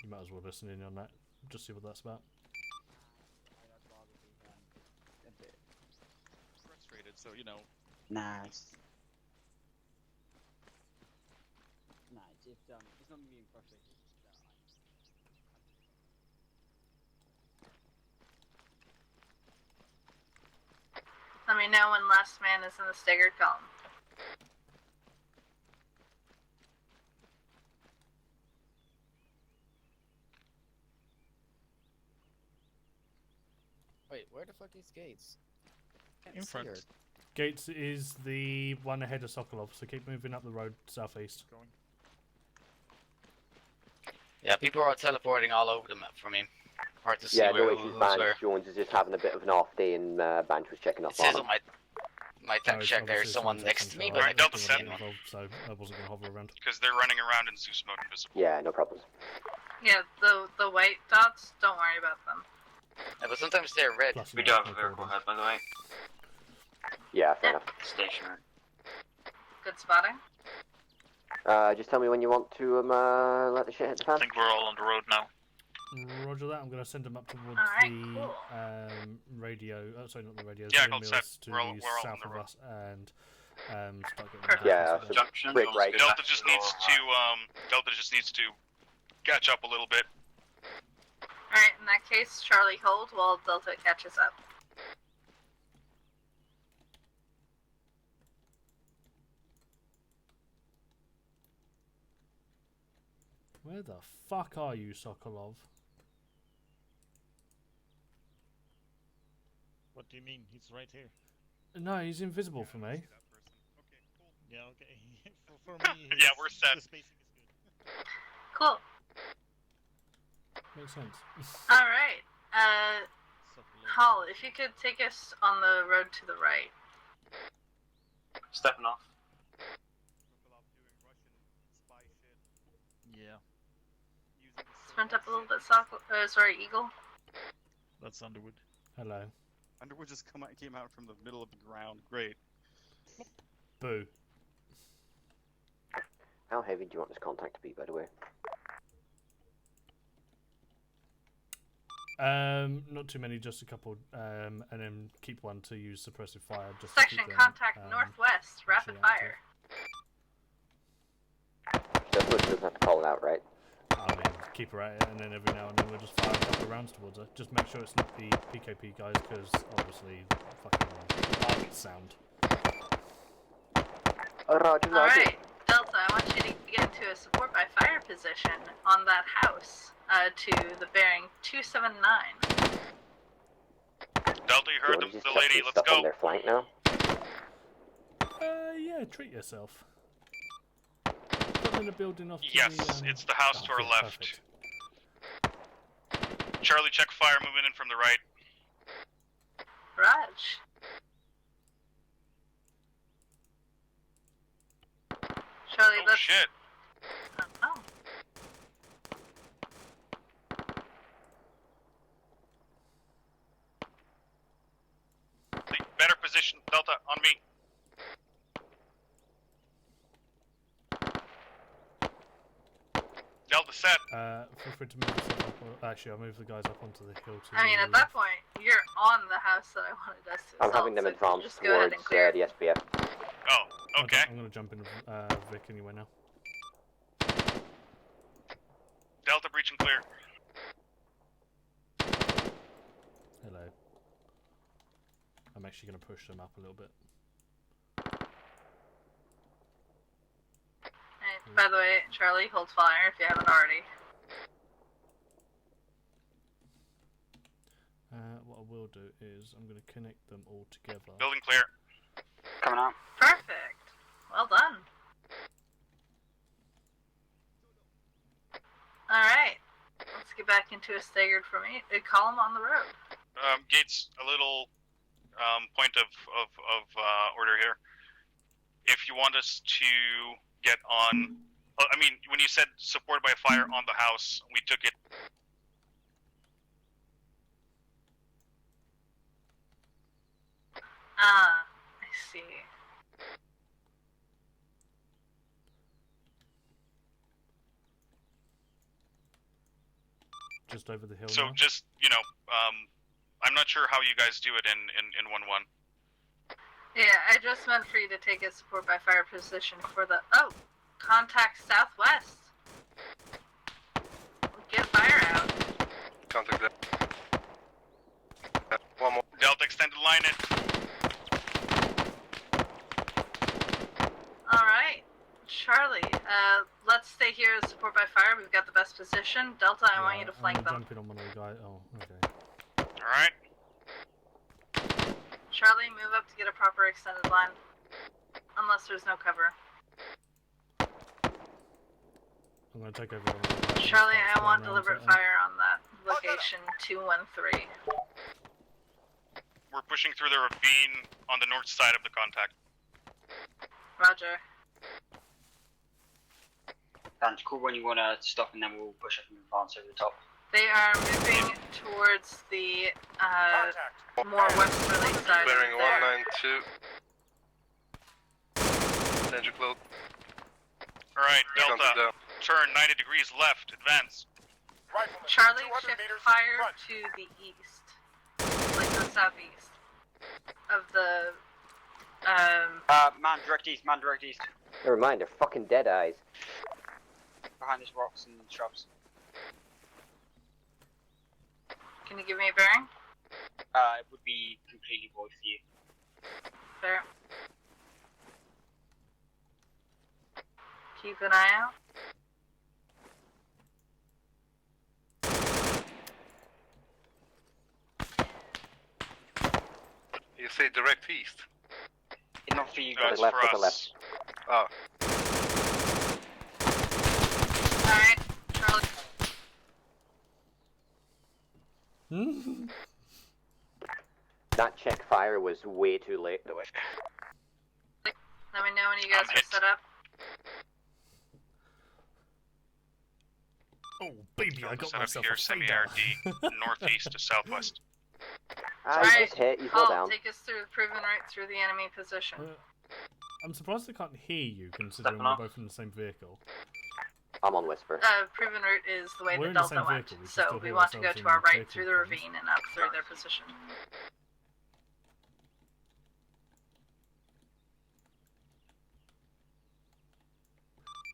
You might as well listen in on that. Just see what that's about. Frustrated, so you know. Nice. Nah, it's not me being frustrated. Let me know when last man is in the staggered column. Wait, where the fuck is Gates? In front. Gates is the one ahead of Sokolov, so keep moving up the road southeast. Yeah, people are teleporting all over the map for me. Hard to see Yeah, where no who's issues, Banch. where. Jones is just having a bit of an off day, and Banch was checking up It says on on him. my tech check there's someone next to me, but I Delta don't send. get involved, so I wasn't going to hover around. Because they're running around in Zeus mode invisible. Yeah, no problems. Yeah, the white dots, don't worry about them. Yeah, but sometimes they're red. Plus, We no, do have no a vehicle problem. ahead, by the way. Yeah, fair enough. Stationary. Good spotting. Just tell me when you want to let the shit hit the I fan. think we're all on the road now. Roger that. I'm going to send them up towards Alright, the cool. radio. Oh, sorry, not the radio. Yeah, the call mills set. to We're all the on south the of road. us and start getting. Perfect. Yeah, so Junction, break Jones right. good. Delta just needs to catch up a little bit. Alright, in that case, Charlie hold while Delta catches up. Where the fuck are you, Sokolov? What do you mean? He's right here. No, he's invisible for me. Yeah, okay. for me, Yeah, we're set. the spacing is good. Cool. Makes sense. Alright, Sokolov. Hall, if you could take us on the road to the right. Stepping off. Yeah, Sprint up a little bit, Eagle. that's Underwood. Hello. Underwood just came out from the middle of the ground. Great. Boo. How heavy do you want this contact to be, by the way? Not too many, just a couple, and then keep one to use suppressive fire. Just to Section keep them, contact northwest, rapid actually fire. Definitely doesn't have to call it out, right? I mean, keep her at it, and then every now and then we'll just fire a couple of rounds towards her. Just make sure it's not the PKP guys, because obviously, fucking sound. Roger, roger. Alright, Delta, I want you to get into a support by fire position on that house to the bearing 279. Delta, you heard Jones the is lady. chucking Let's stuff go. on their flank now. Yeah, treat yourself. Put them in a building off to Yes, the, it's the house to our okay, left. perfect. Charlie, check fire moving in from the right. Raj. Charlie, Oh that's... shit. Oh. Better position, Delta, on me. Delta set. Feel free to move yourself up. Actually, I'll move the guys up onto the hill to I mean, the at that left. point, you're on the house that I wanted us to I'm assault, having them so advance just go ahead towards and clear. the SPF. Oh, okay. I'm gonna jump in Vic anyway now. Delta breach and clear. Hello. I'm actually gonna push them up a little bit. And by the way, Charlie, hold fire if you haven't already. what I will do is I'm going to connect them all together. Building clear. Coming out. Perfect. Well done. All right. Let's get back into a staggered formation. Column on the road. Gates, a little point of order here. If you want us to get on, I mean, when you said supported by fire on the house, we took it. Ah, I see. Just over the hill So now. just, I'm not sure how you guys do it in 1-1. Yeah, I just meant for you to take a support by fire position for the... Oh! Contact southwest! Get fire out. Contact that. One more. Delta extended line it. Alright. Charlie, let's stay here as support by fire. We've got the best position. Delta, I want you to flank them. Jumping on one of the guys. Oh, okay. Alright. Charlie, move up to get a proper extended line. Unless there's no cover. I'm going to take over. One of the guys and Charlie, start I want going around deliberate to them. fire on that location 213. We're pushing through the ravine on the north side of the contact. Roger. And cool when you want to stop, and then we'll push up and advance over the top. They are moving towards the more westerly side Bearing of their... 192. Danger cloak. Alright, Contact Delta, down. turn 90 degrees left, advance. Charlie, shift fire to the east. Like the southeast. Of the... Man direct east, man direct east. Never mind, they're fucking dead eyes. Behind these rocks and shrubs. Can you give me a bearing? It would be completely void for you. Fair. Keep an eye out. You say direct east? Not for you No, guys. it's left, for to the us. left. Oh. Alright, Charlie. That check fire was way too late. Let me know when you guys I'm are hit. set up. Oh, baby, I got Set up myself here, a fader. semi-RD, northeast to southwest. Ah, Alright, you just hit, you fall Paul, down. take us through the proven right through the enemy position. I'm surprised I can't hear you, considering Stepping we're off. both in the same vehicle. I'm on Whisper. Proven route is the way We're the in the Delta same went, vehicle, we can so still we hear want to go ourselves to in our right vehicle through the comms. ravine and up through their position.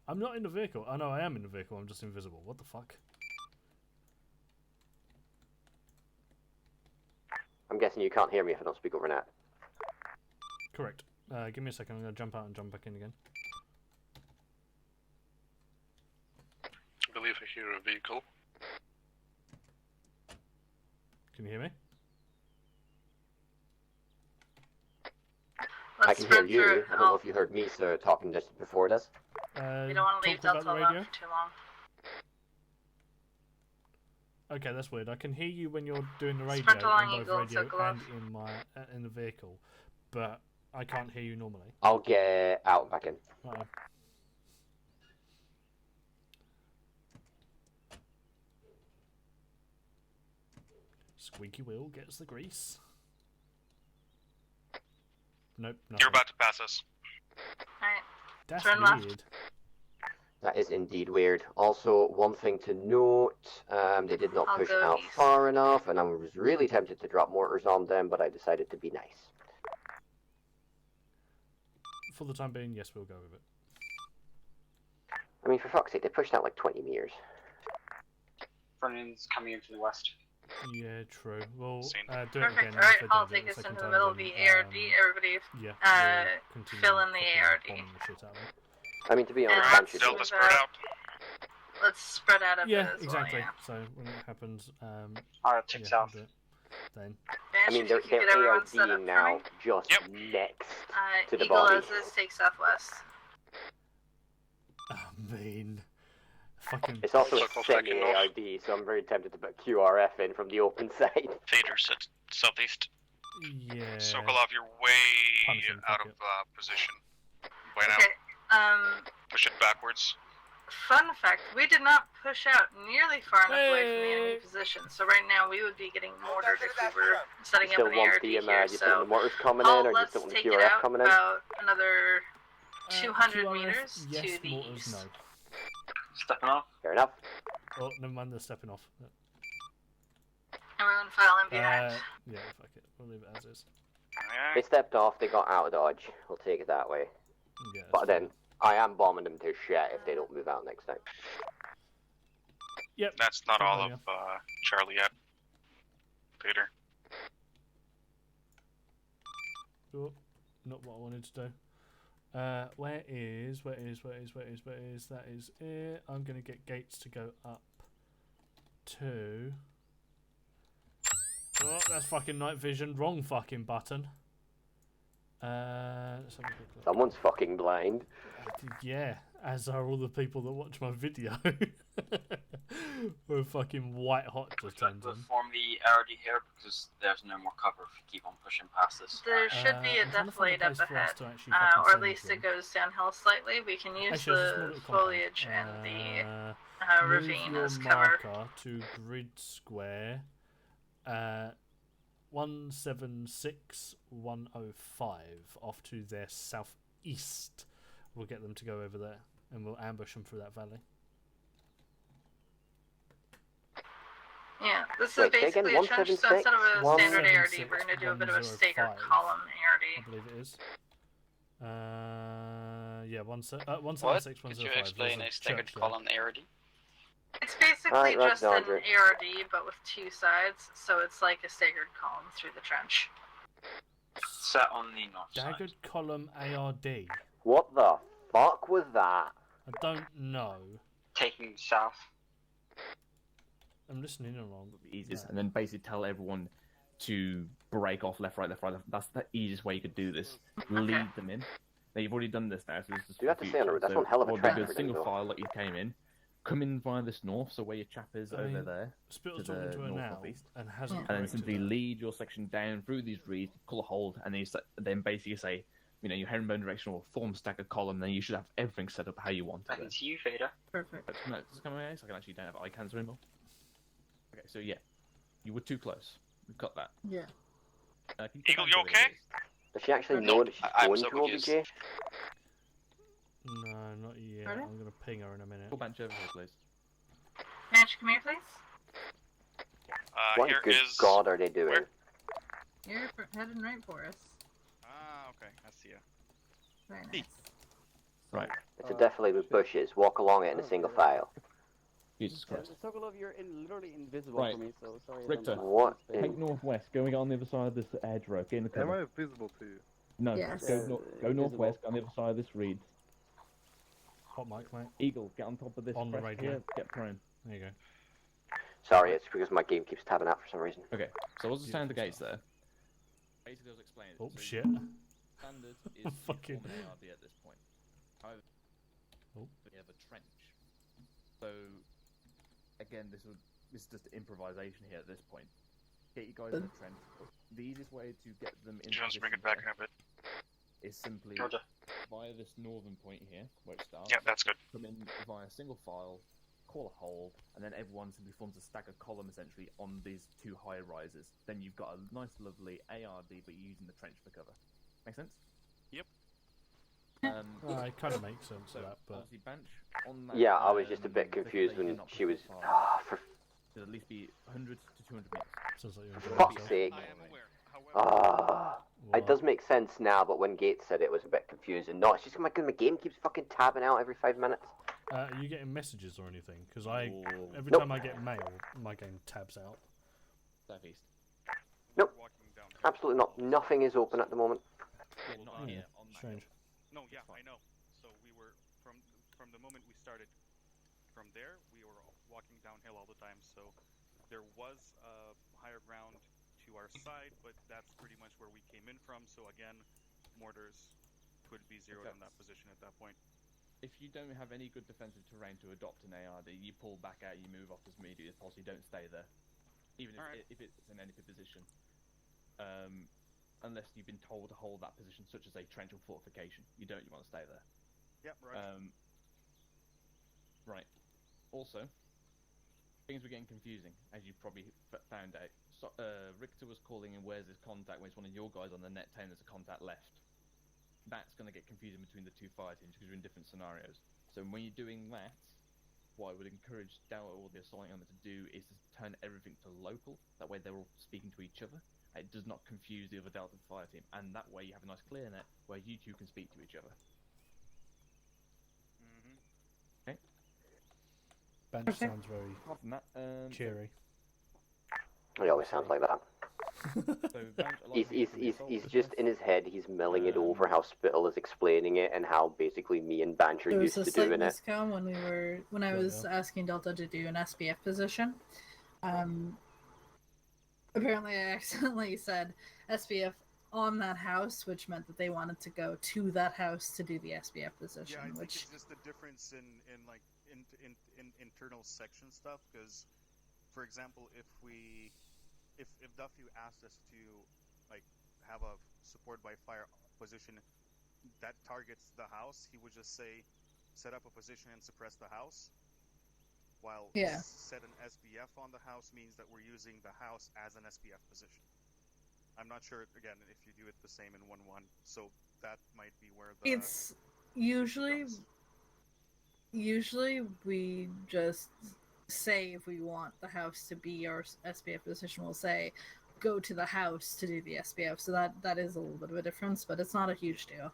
I'm not in the vehicle. Oh no, I am in the vehicle. I'm just invisible. What the fuck? I'm guessing you can't hear me if I don't speak over net. Correct. Give me a second. I'm going to jump out and jump back in again. I believe I hear a vehicle. Can you hear me? Let's I can hear sprint you. through. I don't know if you heard me talking just before this. We don't want to leave talk about Delta the alone radio? for too long. Okay, that's weird. I can hear you when you're doing the radio Sprint along, in Eagle, both and radio circle and off. in my in the vehicle, but I can't hear you normally. I'll get out and back in. Uh-oh. Squeaky wheel gets the grease. Nope, nothing. You're about to pass us. Alright. That's turn left. weird. That is indeed weird. Also, one thing to note, they did not I'll push go out east. far enough, and I was really tempted to drop mortars on them, but I decided to be nice. For the time being, yes, we'll go with it. I mean, for fuck's sake, they pushed out like 20 meters. Front end's coming in from the west. Yeah, true. We'll Seen. do it Perfect. again. Alright, if they Paul, don't do it take us second into the time, middle of then, the ARD. Everybody, yeah, uh, we'll continue fill in the fucking ARD. bombing the shit out of them. I mean, to be honest, Alright, I'm shooting. Delta move spread out. out. let's spread out a Yeah, bit as exactly. well, So when it happens, Alright, ticks yeah, off. we'll do it. then. I mean, they're ARDing now, just next to the Eagle body. Azes take southwest. I mean, fucking. It's also a Circle second semi-ARD, so I'm very tempted to put QRF in from the open side. Fader sits southeast. Yeah. Sokolov, you're way Punishing out of ticket. Position by now. Okay, Push it backwards. fun fact, we did not push out nearly far enough away from the enemy position, so right now we would be getting mortared if we were setting up Still an want ARD the, here, do you think the so mortars coming in, or do you let's still want the take it QRF out coming in? about another 200 QRF, meters yes, to the mortars, east. no. Stepping off. Fair enough. Oh, never mind, they're stepping off. Everyone file in behind. Yeah, fuck it. We'll leave it as is. They stepped off, they got out of dodge. We'll take it that way. Yeah, But then, I am bombing them to shit if they don't move out next time. Yep. That's not all Fair of Charlie yet. Peter. Oh, not what I wanted to do. Where is? That is it. I'm going to get Gates to go up to... Oh, that's fucking night vision. Wrong fucking button. Let's have a quick look. Someone's fucking blind. Yeah, as are all the people that watch my video. We're fucking white hot just We'll turns on. form the ARD here because there's no more cover if we keep on pushing past this. There should be a I'm trying to find a deflate place up for us ahead, to actually fucking or at send least to. it goes downhill slightly. We can use Actually, there's a small the little compound. foliage and the Move ravine your as cover. marker to grid square 176105 off to their southeast. We'll get them to go over there and we'll ambush them through that valley. Yeah, this is Wait, say again, basically a trench, so instead of a standard ARD, 176, we're going to do a bit of a staggered 105, column I ARD. believe it is. Yeah, What? 176, Could you 105. explain There's a staggered church there. column ARD? It's basically Alright, just an Roger. ARD, but with two sides, so it's like a staggered column through the trench. Set on the north Staggered side. column ARD. What the fuck was that? I don't know. Taking south. I'm listening along. Easiest, and then basically tell everyone to break off left, right, left, right. Left. That's the easiest way you could do this. Lead them in. Now you've already done this now, so this is You have to stay on the route. That's one hell of a what trek do for a single them, though. file like you came in. Come in via this north, so where your chap is I over mean, there. Spittle's to the talking to her now north-northeast. and hasn't And then corrected simply her. lead your section down through these reeds, pull a hold, and then basically say, you know, your herringbone direction will form stack a column, then you should have everything set up how you want I it. can see you, Vader. Perfect. No, just come away, so I can actually don't have eye cancer anymore. Okay, so yeah, you were too close. We've got that. Yeah. Can you Eagle, come you back to okay? Does she actually No, know that she's I'm going so to confused. OBJ? No, not yet. Pardon? I'm going to ping her in a minute. Pull bench over here, please. Manch, come here, please. What Here good is... god are they doing? where? You're heading right for us. Ah, okay, I see ya. Very nice. Right. It's a defilade with bushes. Walk along it in a single file. Jesus Christ. Sokolov, you're literally invisible Right. for me, so sorry. I Richter, don't know. What take northwest, going on the other side of this edge road. Get in the Am cover. I visible to you? No, Yes. go northwest, go on the other side of this reed. Hot mic, mate. Eagle, get on top of this On the crest radio. here, get prone. There you go. Sorry, it's because my game keeps tabbing out for some reason. Okay, so what's the sound of the gates Beautiful there? Basically, I was explaining. Oh, so shit. Standard is Fucking- form an ARD at this point. However, Oh. we have a trench. So, again, this is just improvisation here at this point. Get you guys in the trench. The easiest way to get them in Jones, bring it position back in a bit. is simply Roger. via this northern point here, where it starts. Yeah, that's good. Come in via single file, call a hold, and then everyone simply forms a stack of column essentially on these two high rises. Then you've got a nice, lovely ARD, but you're using the trench for cover. Make sense? Yep. It kind of makes sense So of that, but obviously, bench on that. Yeah, I was just a bit thick confused lane, when not she was. file, For should at least be 100 to 200 meters. sounds like you're enjoying fuck's yourself. sake. I am aware. However, It What? does make sense now, but when Gates said it was a bit confusing. No, it's just my game keeps fucking tabbing out every 5 minutes. Are you getting messages or anything? Because every Nope. time I get mail, my game tabs out. Southeast. Nope. walking down. Absolutely not. Nothing is open at the moment. Yeah, not Hmm, here on that. strange. No, yeah, I know. So we were from the moment we started. From there, we were walking downhill all the time. So there was higher ground to our our side, but that's pretty much where we came in from. So again, mortars could be zeroed on that position at that point. If you don't have any good defensive terrain to adopt an ARD, you pull back out, you move off as immediately as possible. You don't stay there, even if it's an enemy position, unless you've been told to hold that position, such as a trench or fortification. You want to stay there. Yep, right. Right. Also, things were getting confusing, as you probably found out. So, Richter was calling in where's his contact when it's one of your guys on the net 10 there's a contact left. That's going to get confusing between the two fire teams because you're in different scenarios. So when you're doing that, what I would encourage Delta or the assault element to do is to turn everything to local. That way they're all speaking to each other. It does not confuse the other Delta fire team, and that way you have a nice clear net where you two can speak to each other. Okay. Bench sounds very Apart from that, cheery. It always sounds like that. He's just in his head. He's milling it over how Spittle is explaining it and how basically me and Banter There used was a to slight doing it. miscount when I was asking Delta to do an SBF position. Apparently, I accidentally said SBF on that house, which meant that they wanted to go to that house to do the SBF position. Yeah, I think which it's just a difference in internal section stuff. Because, for example, if Duffy asked us to have a support by fire position that targets the house, he would just say set up a position and suppress the house. While set an SBF on the house means that we're using the house as an SBF position. I'm not sure again if you do it the same in 1-1, so that might be where the it's usually we just say if we want the house to be our SBF position, we'll say go to the house to do the SBF. So that is a little bit of a difference, but it's not a huge deal.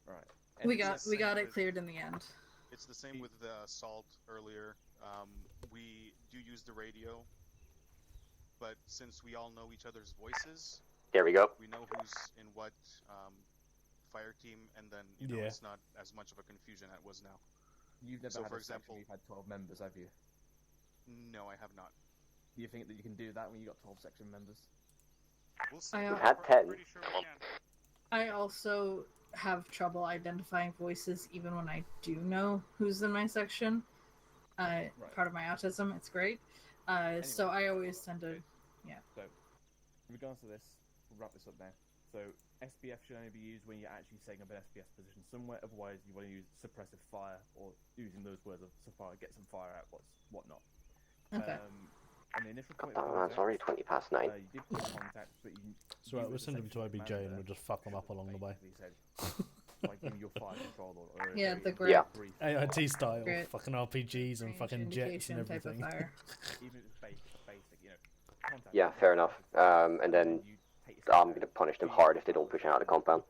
Right. And we got it cleared in the end. It's the same with the assault earlier. We do use the radio, but since we all know each other's voices, there we go. We know who's in what fire team, and then it's not as much of a confusion as it was now. You've never for example, you've had 12 members, have you? No, I have not. Do you think that you can do that when you got 12 section members? We'll see. We've had 10. Pretty sure we can. I also have trouble identifying voices even when I do know who's in my section. Part of my autism, it's great. Anyway, so I always tend to, So, in regards to this, we'll wrap this up now. So, SBF should only be used when you're actually setting up an SBS position somewhere. Otherwise, you want to use suppressive fire or using those words of fire, get some fire out, whatnot. Okay. God damn, it's already 20 past 9. You did put contact, but So we'll send them to OBJ and we'll just fuck them up along the way. Like giving your fire control or the great AIT style, great fucking RPGs and fucking jets and type of everything. fire. Even if it's basic, contact. Yeah, fair enough. And then I'm going to punish them hard if they don't push out of the compound.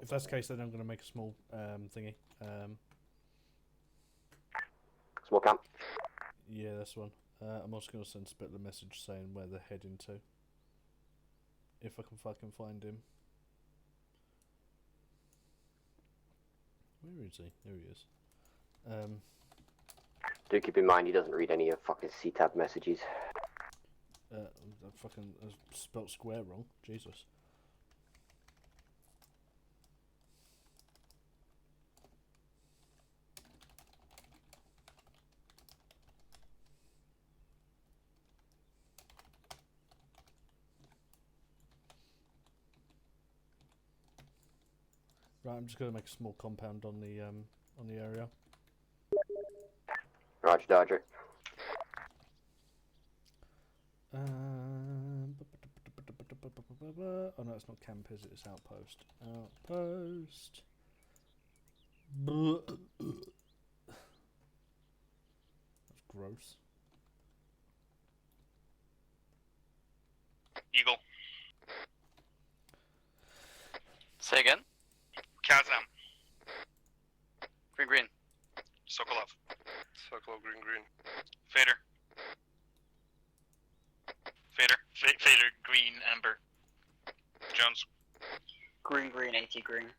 If that's the case, then I'm going to make a small thingy. Small camp. Yeah, that's one. I'm also going to send Spittle a message saying where they're heading to. If I can fucking find him. Where is he? There he is. Do keep in mind he doesn't read any of fucking C-tab messages. I fucking spelt square wrong. Jesus. Right, I'm just going to make a small compound on the area. Roger, Dodger. Oh no, it's not camp, is it? It's outpost. Outpost. That's gross. Eagle. Say again? Kazam. Green. Sokolov. Sokolov, green. Fader. Fader, green, amber. Jones. Green, AT green.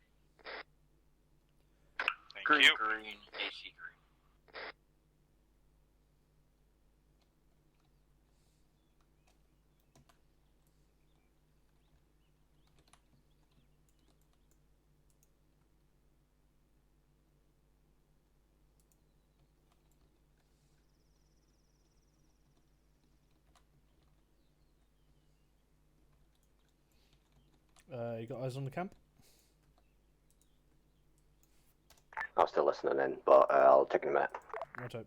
Thank you. Green, AC green. You got eyes on the camp? I'm still listening in, but I'll take in a minute. Righto.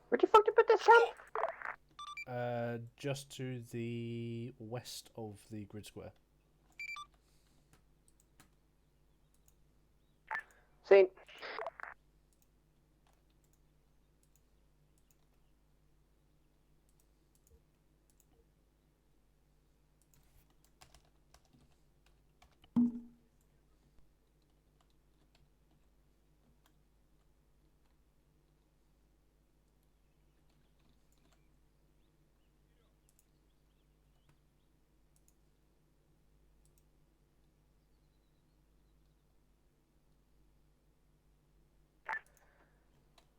Where the fuck did you put this camp? Just to the west of the grid square. Seen.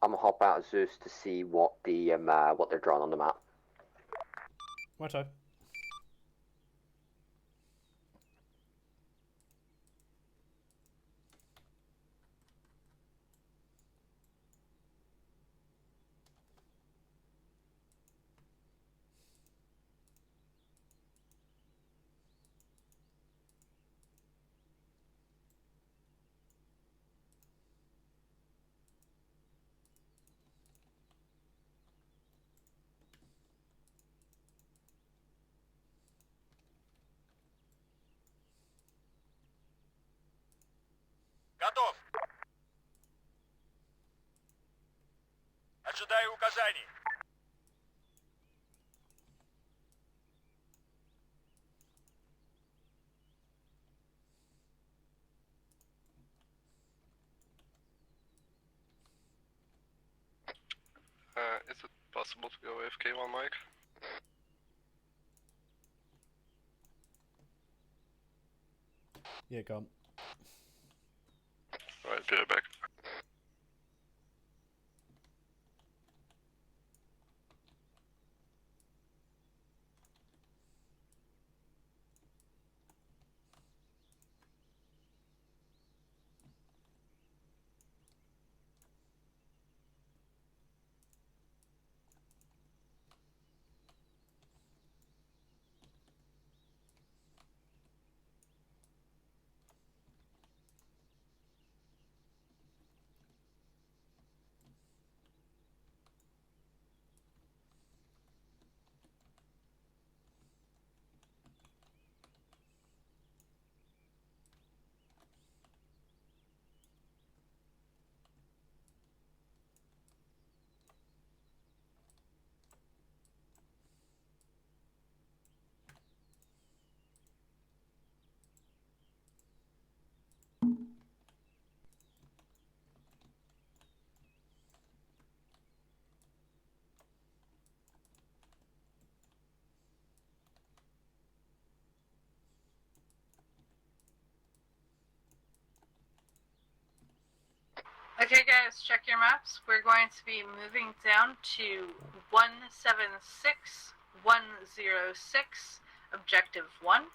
I'm gonna hop out of Zeus to see what they're drawing on the map. Righto. Готов. Ожидаю указаний. Is it possible to go AFK one mic? Yeah, go on. Alright, be right back. Okay, guys, check your maps. We're going to be moving down to 176106, Objective 1.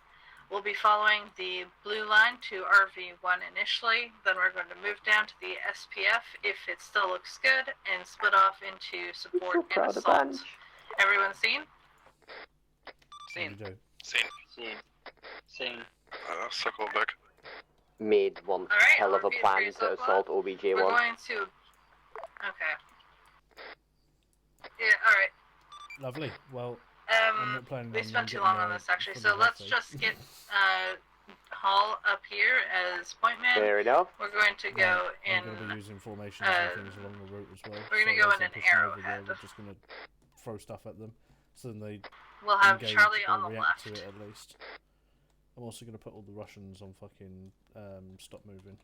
We'll be following the blue line to RV1 initially, then we're going to move down to the SPF if it still looks good, and split off into support and assault. Everyone seen? Seen. Seen. Circle back. Made one Alright, hell of a repeat for plan yourself, to assault We're OBJ1. going to... Okay. Yeah, alright. Lovely. Well, I'm not planning We on spent too getting long on this actually, fully so let's ready. just get Hall up here as point man. Fair enough. We're going to go I'm in. going to be using formations and things along the route as well. We're gonna so go as in they're an pushing over there, arrowhead. we're just going to throw stuff at them, so then they We'll have engage Charlie or on the react left. to it at least. I'm also going to put all the Russians on fucking stop moving.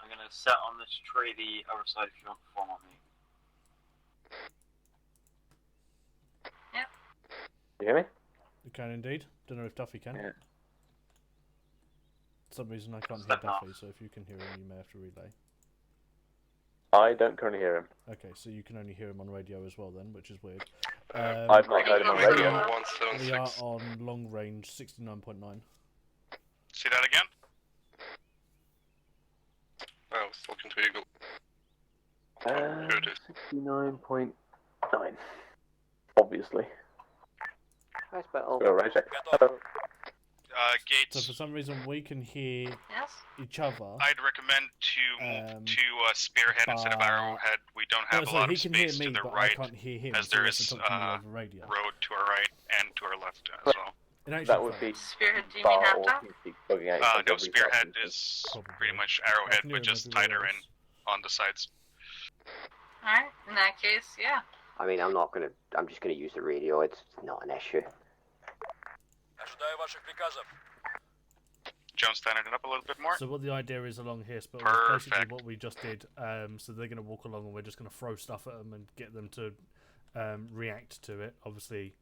I'm gonna set on this tree the other side if you don't perform on me. Yep. You hear me? You can indeed. Don't know if Duffy can. Yeah. For some reason I can't hear Step off. Duffy, so if you can hear him, you may have to relay. I don't currently hear him. Okay, so you can only hear him on radio as well then, which is weird. I've not heard him on radio. We are on long range 69.9. Say that again? Oh, still continue to go. 69.9. Obviously. Hi, Spittle. Go right check. Gates. So for some reason we can hear each other. I'd recommend to spearhead instead of arrowhead. We don't have a lot he of can hear space me, to the but right, I can't hear him. as so there he has to is talk to me over radio. road to our right and to our left as well. That would be Spearhead, do you mean half time? No, spearhead is pretty much arrowhead, but just tighter in on the sides. Alright, in that case, yeah. I mean, I'm just gonna use the radio. It's not an issue. Jones, standing it up a little bit more. So what the idea is along here, but basically what we just did. So they're gonna walk along, and we're just gonna throw stuff at them and get them to react to it. Obviously,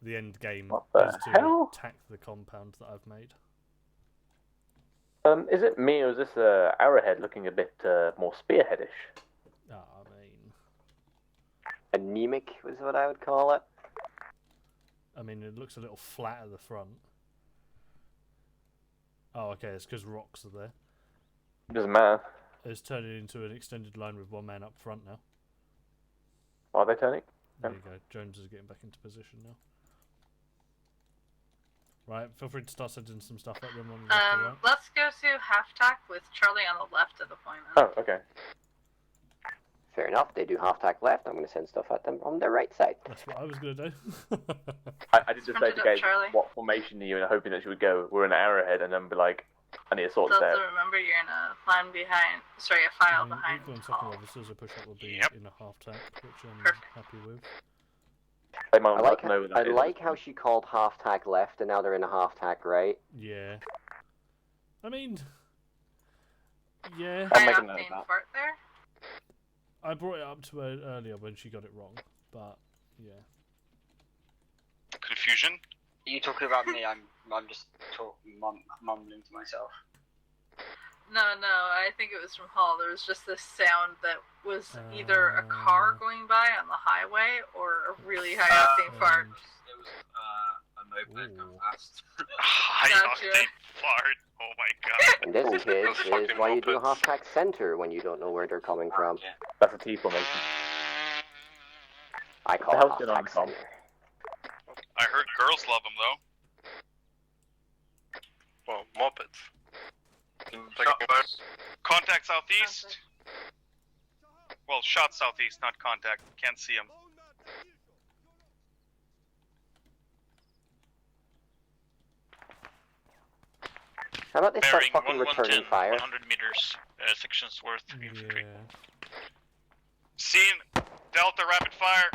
the end game is to attack the compound that I've made. Is it me, or is this arrowhead looking a bit more spearheadish? I mean, anemic was what I would call it. I mean, it looks a little flat at the front. Oh, okay, it's because rocks are there. Doesn't matter. It's turning into an extended line with one man up front now. Are they turning? There you go. Jones is getting back into position now. Right, feel free to start sending some stuff at them on the left or right. Let's go to half tack with Charlie on the left of the appointment. Oh, okay. Fair enough. They do half tack left. I'm going to send stuff at them on the right side. That's what I was going to do. I did just say to Gabe, what formation are you in, hoping that she would go, we're in an arrowhead, and then be like, I need to sort this So out. remember, you're in a line behind, sorry, a file behind. Equal and second officers, a push-up will be in a half tack, which I'm happy with. They might I like know what that is. like how she called half tack left, and now they're in a half tack right. Yeah. I mean, yeah. I'm making note of that. There? I brought it up to her earlier when she got it wrong, but yeah. Confusion? Are you talking about me? I'm just mumbling to myself. No, I think it was from Hall. There was just this sound that was either a car going by on the highway or a really high octane fart. It was a moped going past. High octane fart. Oh my god. And this, kids, is why you do a half tack center when you don't know where they're coming from. That's a T formation. I call it half tack center. I heard girls love them though. Well, mopeds. Contact southeast. Well, shot southeast, not contact. Can't see him. How about they start Bearing fucking returning fire? 100 meters, sections worth infantry. Seen Delta rapid fire.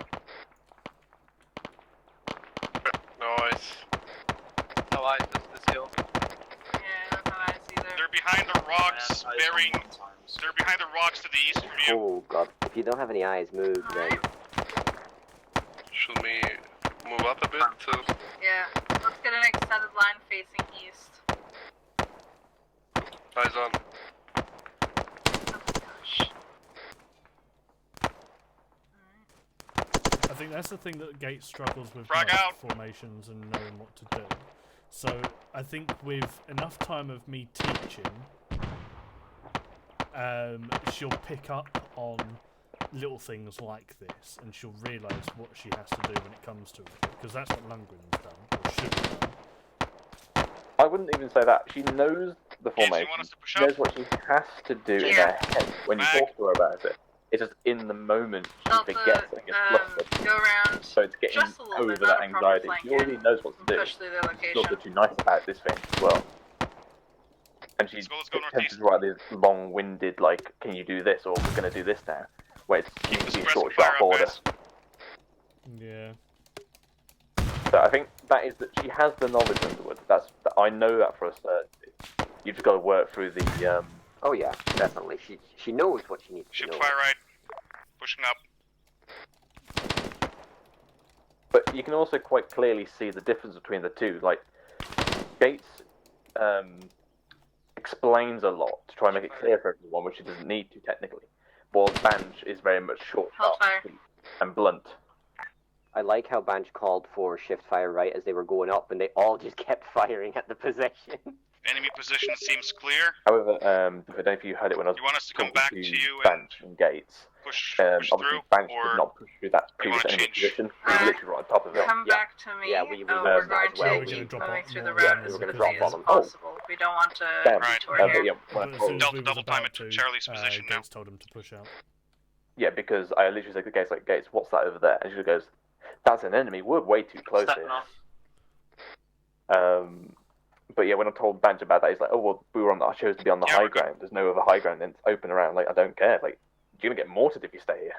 Nice. No eyes, this hill. Yeah, no eyes either. They're behind the rocks, bearing. They're behind the rocks to the east from you. Oh god, if you don't have any eyes, move then. Should we move up a bit to... Yeah, let's get an extended line facing east. Eyes on. I think that's the thing that Gates struggles with Frag most, out. formations and knowing what to do. So I think with enough time of me teaching, she'll pick up on little things like this, and she'll realise what she has to do when it comes to it, because that's what Lundgren's done, or should have done. I wouldn't even say that. She knows the formation. She knows what she has to do in her head when you talk to her about it. It's just in the moment she forgets and gets flustered. Go around So it's getting just a little over bit, that not a proper anxiety. She already knows what to do. push through their She's location. also too nice about this thing as well. And she tends to write these long-winded, like, can you do this, or we're going to do this now. Where it's usually short, sharp order. Yeah. So I think that is that she has the knowledge underwood. I know that for a certainty. You've just got to work through the. Oh yeah, definitely. She knows what she needs to know. Fire right. Pushing up. But you can also quite clearly see the difference between the two. Like Gates explains a lot to try and make it clear for everyone, which she doesn't need to technically. While Banj is very much short, sharp, sweet, and blunt. I like how Banch called for shift fire right as they were going up, and they all just kept firing at the position. Enemy position seems clear. However, I don't know if you heard it when I was You want us to come talking back to to you Banch and Gates. push Obviously, through, Banch or did not push through that you previous wanna enemy change? position. We were literally right on top of it. Come Yeah. back to me. Yeah, we we're going as well. to We keep drop moving on through them. the route we as were gonna quickly drop as on them. Oh. possible. We don't want to Damn. detour But here. yeah, when I But as told- soon as we was double time about it to to, Charlie's position now. Gates told him to push out. Yeah, because I literally said to Gates, like, Gates, what's that over there? And she goes, that's an enemy. We're way too close Stepping here. off. But yeah, when I told Banch about that, he's like, oh, well, I chose to be on the high ground. There's no other high ground, and it's open around. Like, I don't care. Like, you're going to get mortared if you stay here.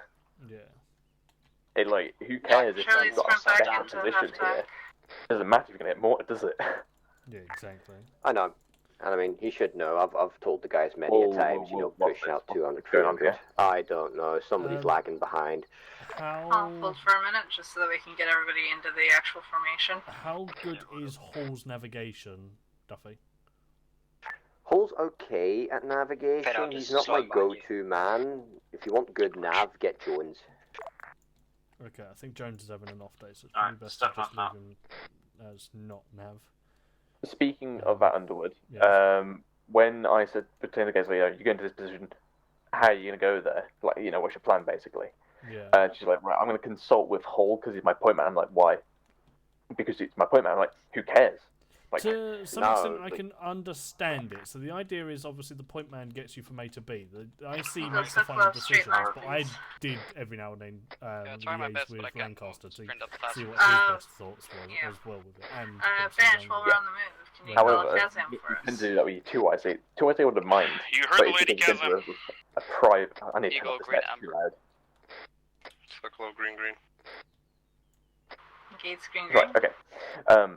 Yeah. It, like, who cares if Charlie's you've got a front back better into position half-time. here? Doesn't matter if you're going to get mortared, does it? Yeah, exactly. I know. And I mean, he should know. I've told the guys many Whoa, times, whoa, push whoa, out 200, what's going on 300. here? I don't know. Somebody's lagging behind. I'll How hold for a minute just so that we can get everybody into the actual formation. how good is Hall's navigation, Duffy? Hall's okay at navigation. He's not my go-to man. If you want good nav, get Jones. Okay, I think Jones is having an off day, so it's Alright, probably best to step just off leave him as not nav. Speaking of that, Underwood, Yeah. when I said between the guys, like, you go into this position, how are you going to go there? Like, what's your plan, basically? Yeah. She's like, right, I'm going to consult with Hall because he's my point man. I'm like, why? Because he's my point man. I'm like, who cares? Like, To some extent, I can understand it. So the idea is obviously the point man gets you from A to B. The IC makes the final decisions, but I did every now and then try my liaise best, with but I can't Lancaster to sprint up fast. see what his best thoughts were as well with it. And obviously Bench, while we're on the move, can you call however, Kazam you for can us? do that with your 2IC. 2IC wouldn't mind. You heard but the if lady, you can Kazam. do a private. I need to Eagle, turn up green, this too amber. loud. Circle of green, green. Gates, green, green. Right, okay.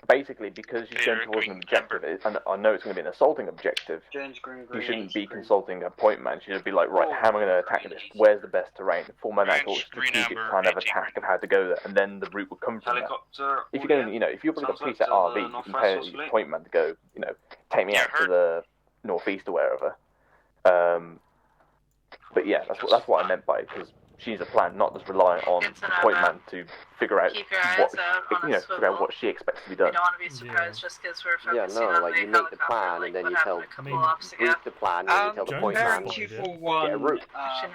Basically, because she's Peter, going towards green, an objective, and I know it's going to be an assaulting objective, James green, you green. shouldn't be consulting a point man. You should be like, right, how am I going to attack this? Where's the best terrain? Form an actual Ranch, green, strategic amber, kind of 18. attack of how to go there, and then the route will come from that. Helicopter. If you're going, if you've got a Sounds preset like to RV, the you can northwest, pay your possibly. point man to go, take me Yeah, out to the northeast or wherever. But yeah, that's what I meant by it, because she's a plan, not just relying on Good to the know point that. man to figure out Keep your eyes what out on a figure out swivel. what she expects to be We done. don't want to be surprised just because we're Yeah, focusing no, on like the you make the helicopter, plan like and then what you happened tell, a couple laps ago. brief the plan, and then you tell the point man, Jones get is a fine, route.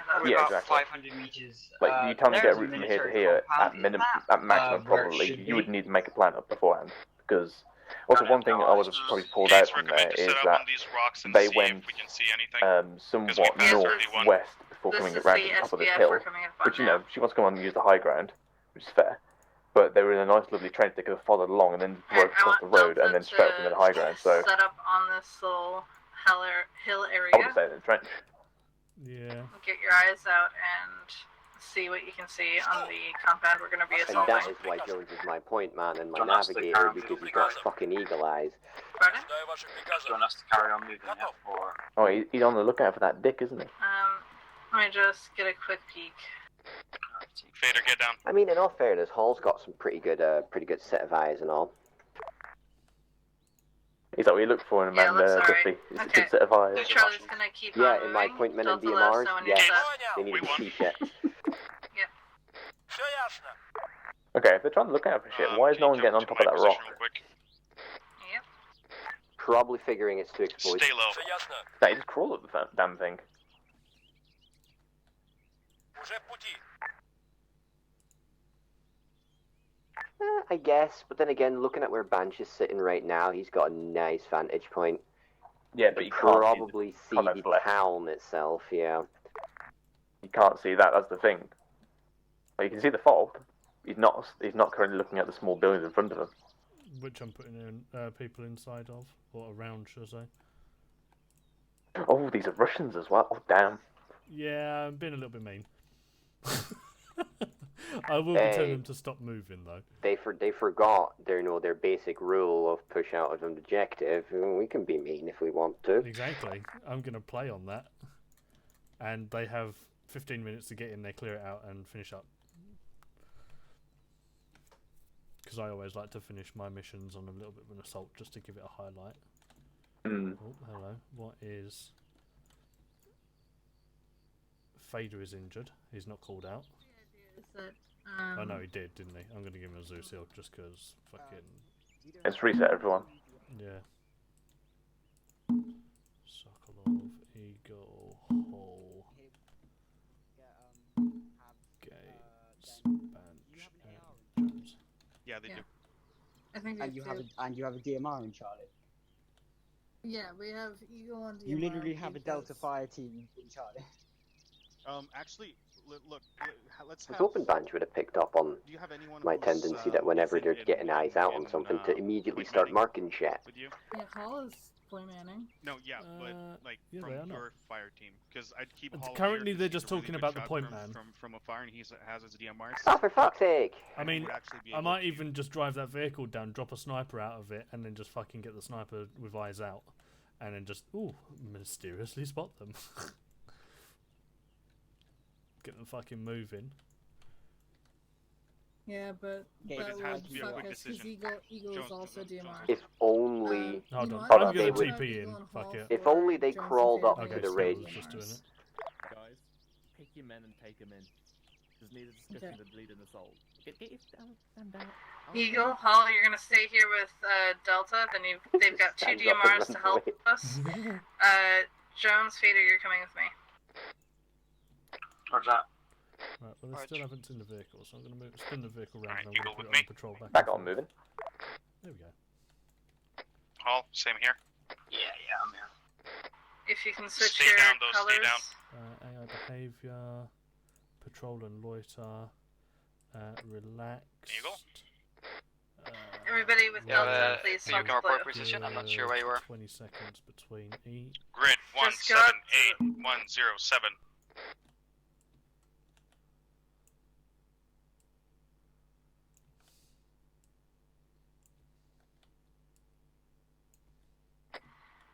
Probably Yeah, about exactly. 500 meters. Like you tell me to get a there's route from here to military here compound at in minimum, that, at maximum where it probably, should you would be. need to make a plan up beforehand, because also one thing I would have probably pulled out Gates from there recommend to is set up that on these rocks and they see went if we can see anything. somewhat we passed 31. northwest before This coming is around the to the top of this SPF hill, we're coming up on which now. she wants to come on and use the high ground, which is fair. But they were in a nice, lovely train. They could have followed along and then broke across the road and then straight up into the high ground. So set up on this little hill area. I would have stayed in the trench. Yeah. Get your eyes out and see what you can see on the compound we're going to be And assaulting. that is why Jones is my point man and my Don't ask the navigator, car, because he's got fucking eagle eyes. Pardon? Do you want us to carry on moving, yeah? Or... Oh, he's on the lookout for that dick, isn't he? Let me just get a quick peek. Fader, get down. I mean, in all fairness, Hall's got some pretty good set of eyes and all. Is that what you look for in a Yeah, man, looks alright. Duffy? Is a Okay. good set of eyes? So Charlie's going to keep Yeah, on in my moving. point men and Delta left, DMRs, someone yeah, needs that. they need to be C-checked. Yep. Okay, if they're trying to look out for shit, why is no one getting on top of that rock? Yep. Probably figuring it's too exposed. Stay low. Nah, you just crawl up the damn thing. I guess, but then again, looking at where Banch is sitting right now, he's got a nice vantage point. Yeah, but you can't probably see comment the left. town itself, yeah. You can't see that. That's the thing. Like, you can see the fog. He's not currently looking at the small buildings in front of him. Which I'm putting in people inside of, or around, should I say. Oh, these are Russians as well. Oh, damn. Yeah, I'm being a little bit mean. I will be telling them to stop moving, though. They forgot their basic rule of push out of an objective. We can be mean if we want to. Exactly. I'm going to play on that. And they have 15 minutes to get in there, clear it out, and finish up. Because I always like to finish my missions on a little bit of an assault, just to give it a highlight. Oh, hello. What is... Fader is injured. He's not called out. Is that I know he did, didn't he? I'm gonna give him a Zeus Hill just because fucking. Let's reset everyone. Yeah. Sokolov, Eagle, Hull, Gates, Banch, and Jones. Yeah, they do. I think And you have a DMR in Charlie. Yeah, we have Eagle on DMR. You literally have a Delta Fire team in Charlie. Actually, look, let's I have. was hoping Banch would have picked up on Do you have anyone my who's, tendency that whenever they're in- getting eyes out on in, something to immediately point start manning marking shit. with you? Yeah, Hall is point manning. No, yeah, but like yeah, from they are not. your fire team, because I'd keep Hall Currently, here 'cause they're he's just a really talking good about the shot point from, man. from afar, and he has his DMR. Oh, for fuck's sake! I mean, would actually be I able might even just drive that vehicle down, drop a sniper out of it, and then just fucking get the sniper with eyes out, and then just mysteriously spot them. Get them fucking moving. Yeah, but Yeah, that it has would to be a fuck quick us because decision. Eagle is also DMR. If only. Hold you on, know what? I'm gonna they would- TP in. Fuck it. If only they crawled up Okay, to the Skittles ridge. is just doing it. Guys, pick your men and take them in. There's neither discussion of lead and assault. Stand down. Eagle, Hall, you're gonna stay here with Delta. Then they've got two Stands up and DMRs to runs help away. us. Jones, Fader, you're coming with me. Roger that. Right, well, they still haven't seen the vehicle, so I'm going to spin the vehicle round and I'm Eagle going to with put it on patrol back. Back and on forth. moving. There we go. Hall, same here. Yeah, I'm here. If you can switch Stay your down, though, colors. stay down. AI behaviour, patrol and loiter, relaxed. Eagle? Everybody with Delta, please so you swap can report blue. position. I'm not sure where you were. 20 seconds between each. Grid Just go up 178107.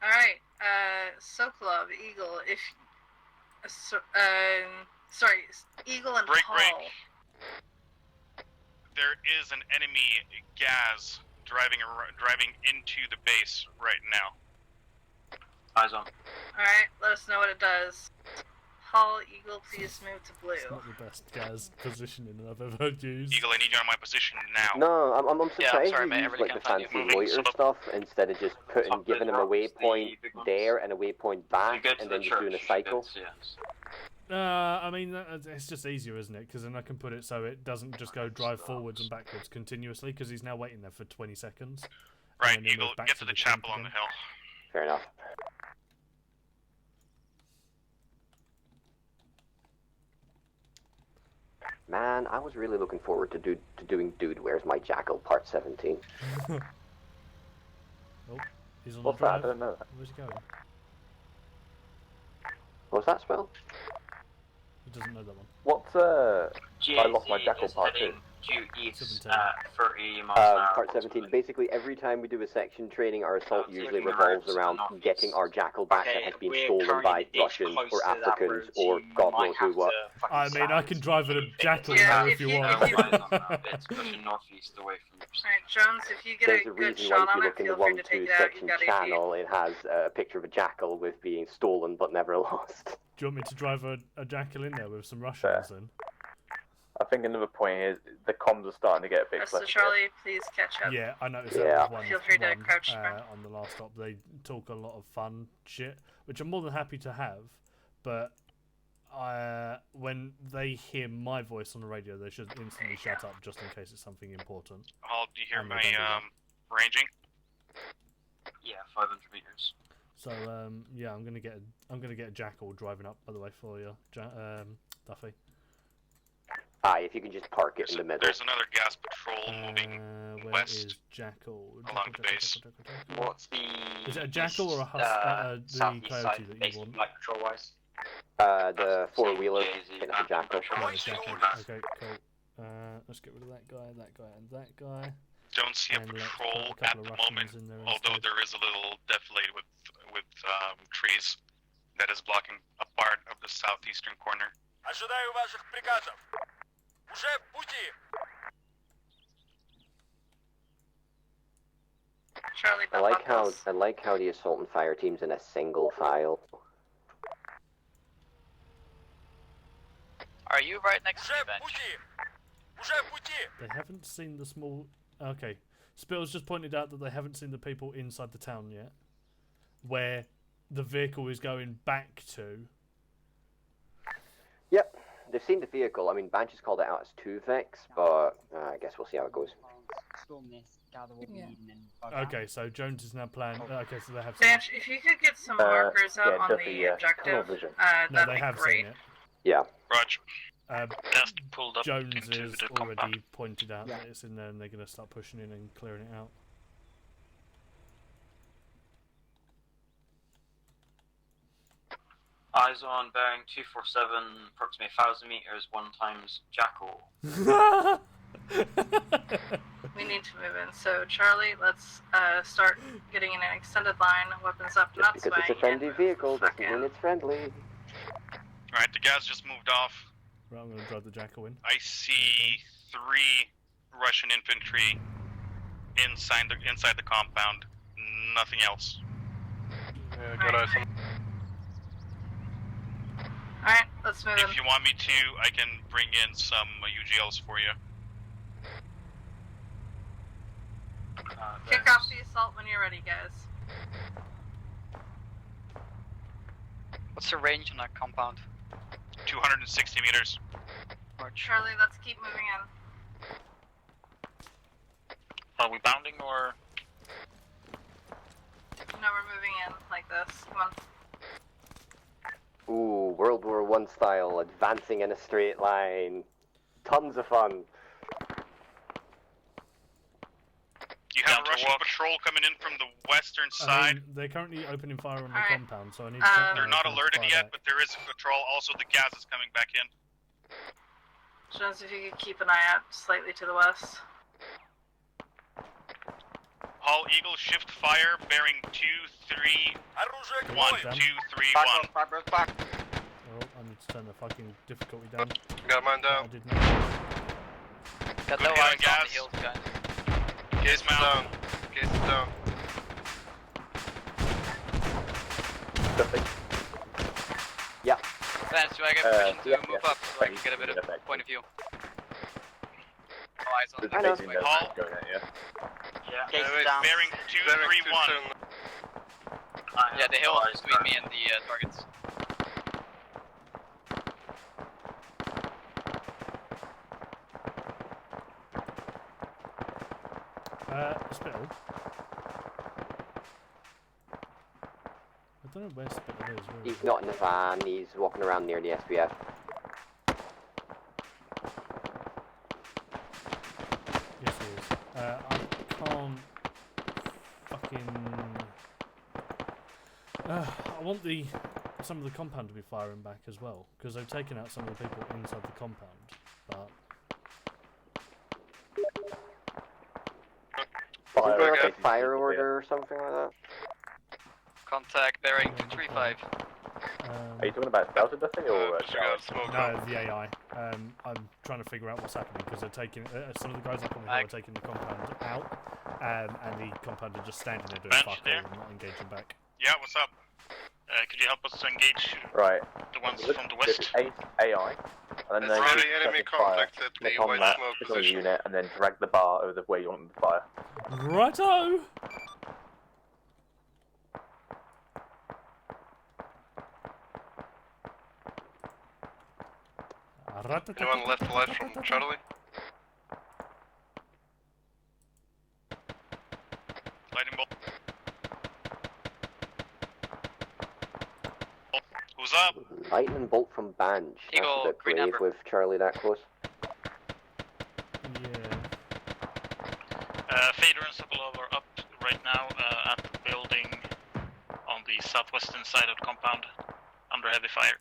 Alright, Sokolov, Eagle, if... sorry, Eagle and Break, Hall. break. There is an enemy Gaz driving into the base right now. Eyes on. Alright, let us know what it does. Hall, Eagle, please move to It's blue. not the best Gaz positioning I've ever used. Eagle, I need you on my position now. No, I'm Yeah, surprised sorry, you mate, I use really like the can't find fancy you. loiter stuff instead of just giving them a waypoint there and a waypoint back and then just doing a cycle. I mean, it's just easier, isn't it? Because then I can put it so it doesn't just go drive forwards and backwards continuously, because he's now waiting there for 20 seconds. Right, and then Eagle, moves back get to the camp chapel on the again. hill. Fair enough. Man, I was really looking forward to doing Dude, Where's My Jackal Part 17. Oh, he's on What's the that? I drive. don't know that. Where's he going? What was that spell? He doesn't know that one. What's I lost my jackal part too. Due east 17. 30 miles an hour. Part 17. Basically, every time we do a section training, our assault So usually looking revolves around around to the getting our jackal back that Okay, has been we're stolen by currently Russians close or to that Africans road, or you God might knows have who what. to fucking I mean, I can drive a jackal Yeah, now if if you you- want. if you- It's pushing northeast away from the Alright, Jones, if you get There's a a good reason shot why if on you it, look in the feel free to 1-2 take it out. You've section got AP. channel, it has a picture of a jackal with being stolen but never lost. Do you want me to drive a jackal in there with some Russians then? I think another point is the comms are starting to get a bit Rest of clever. Charlie, please catch up. Yeah, I noticed Yeah. that was Feel free to one crouch sprint. on the last stop. They talk a lot of fun shit, which I'm more than happy to have, but when they hear my voice on the radio, they should instantly shut up just in case it's something important. Hall, do you hear And they my don't do that. ranging? Yeah, 500 meters. So yeah, I'm gonna get a jackal driving up. By the way, for you, Duffy. If you can just park it in the middle. There's another gas patrol moving Where west is jackal? along the base. What's the Is it a jackal or a the southeast coyote side that base, you want? like patrol wise? The four-wheeler, it's a jackal. Okay, cool. Let's get rid of that guy, and that guy. Don't see a And let's patrol put a at couple the of Russians moment, in there although instead. there is a little defilade with trees that is blocking a part of the southeastern corner. Ожидаю ваших приказов. Уже в пути. Charlie, I like how the assault and fire team's in a single file. Are you right next to me, Уже в Bench? пути. They haven't seen the small... Okay. Spill's just pointed out that they haven't seen the people inside the town yet. Where the vehicle is going back to. Yep, they've seen the vehicle. I mean, Banch has called it out as 2 Vex, but I guess we'll see how it goes. Storm this, gather what we need, and then bug out. Okay, so Jones is now planning... Okay, so they have... Banch, if you could get some markers out on the objective, No, they that'd have be great. seen it. Yeah. Roger. Just pulled up Jones into has the already compound. pointed out that it's in there and they're going to start pushing in and clearing it out. Eyes on bearing 247, approximately 1,000 meters, 1 times Jackal. We need to move in. So, Charlie, let's start getting in an extended line, weapons up, not Because it's a friendly vehicle doesn't mean it's friendly. Alright, the guys just moved off. Right, I'm going to drive the Jackal in. I see 3 Russian infantry inside the compound. Nothing else. Yeah, good eyes on. Alright, let's move in. If you want me to, I can bring in some UGLs for you. Kick off the assault when you're ready, guys. What's the range on that compound? 260 meters. Charlie, let's keep moving in. Are we bounding or? No, we're moving in like this. Come on. Ooh, World War I style, advancing in a straight line. Tons of fun. You have a Russian patrol coming in from the western side. They're currently opening fire on the Alright. compound, so I need They're not alerted yet, but there is a patrol. Also, the gas is coming back in. Jones, if you could keep an eye out slightly to the west. All Eagle, shift fire, bearing 2, 3, 1, 2, 3, 1. Oh, I need to turn the fucking difficulty down. Got mine down. I did not. Got Good no hit on eyes on gas. the hills, guys. Case is down. Case is down. Yeah. Vance, do I get permission to yeah, move yeah. up so I can get a bit of Effect. point of view? No eyes on There's the know. basically no Paul? one going at you. Yeah. Case wait, down. Bearing 2, 3, 1. Yeah, the hill is between me and the targets. Spittle. I don't know where Spittle is. Where is He's he? not in the van, he's walking around near the SPF. Yes, he is. I can't fucking. I want some of the compound to be firing back as well, because they've taken out some of the people inside the compound. But Is there like okay. a fire order or something like that? Contact bearing 235. Are you talking about Delta Duffy or Disregard smoke. no, the AI. I'm trying to figure out what's happening because they're taking some of the guys up on the hill are taking the compound out, and the compound are just standing there doing Bench fuck all there. and not engaging back. Yeah, what's up? Could you help us to engage Right. the ones Look, from the there's west? AI, and then There's they already just enemy set the fire, contact at the click on white that, smoke click on the position. unit, and then drag the bar over where you want the fire. Righto! Anyone left alive from Charlie? Lightning bolt. Who's up? Lightning bolt from Banj. That's Eagle, a bit green brave amber. with Charlie that close. Yeah. Fader and Sokolov are up right now at the building on the southwestern side of the compound, under heavy fire.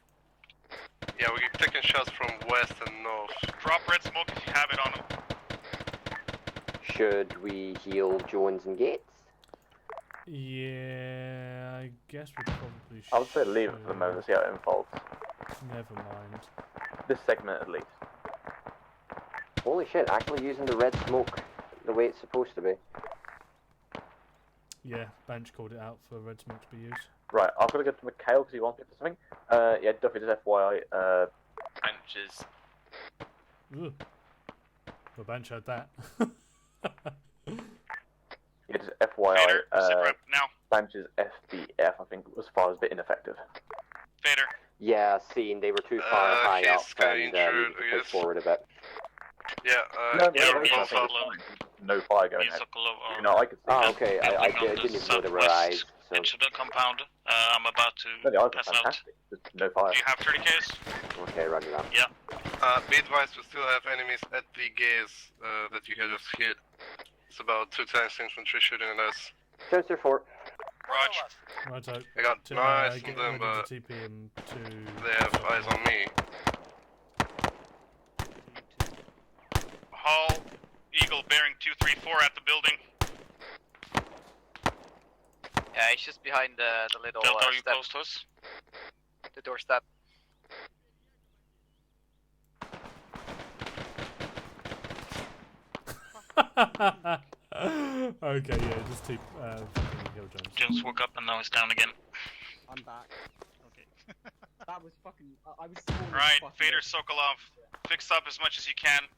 Yeah, we're taking shots from west and north. Drop red smoke if you have it on them. Should we heal Jones and Gates? Yeah, I guess we probably should. I would say leave it for the moment, see how it unfolds. Never mind. This segment at least. Holy shit, actually using the red smoke the way it's supposed to be. Yeah, Bench called it out for red smoke to be used. Right, I'm gonna go to Mikhail because he wants me for something. Yeah, Duffy, just FYI, Benches. Ugh. The bench heard that. Yeah, just FYI, Fader, sit rep now. Banch's FBF, I think, was far as a bit ineffective. Fader. Yeah, seen they were too far high up and needed to push forward a bit. Yeah, no fire going ahead. You know, I could see. Oh, okay. I didn't even know they were eyes. So. Into the compound. I'm about to pass out. Just no fire. Do you have 30Ks? Okay, roger that. Yeah. Be advised, we still have enemies at the gaze that you had just hit. It's about 2 times infantry shooting at us. Sensor 4. Roger. Right, I got nice get on them, ready but to TP him to... they have eyes on me. Hall, Eagle bearing 234 at the building. Yeah, he's just behind the little Delta, are you step. close to us? The doorstep. Okay, yeah, just keep Hill Jones. Jones woke up and now he's down again. I'm back. Okay. That was fucking. I was. Right, Fader, Sokolov, fix up as much as you can.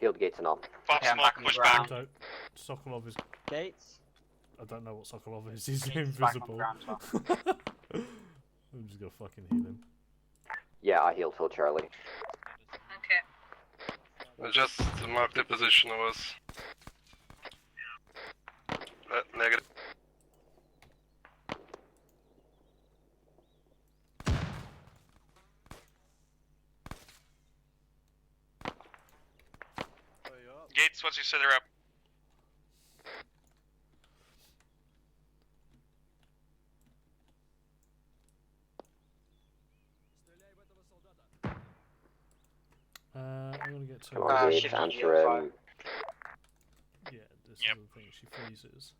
Healed gates and all. Pop smoke, push back. Sokolov is... Gates? I don't know what Sokolov is, he's Gates is back on invisible. ground, so. I'm just gonna fucking heal him. Yeah, I healed full Charlie. Okay. Just to mark the position of us. Negative. Gates, once you set her up. I'm gonna get to... Come on, Gates, answer him. Yeah, this is the thing, she freezes.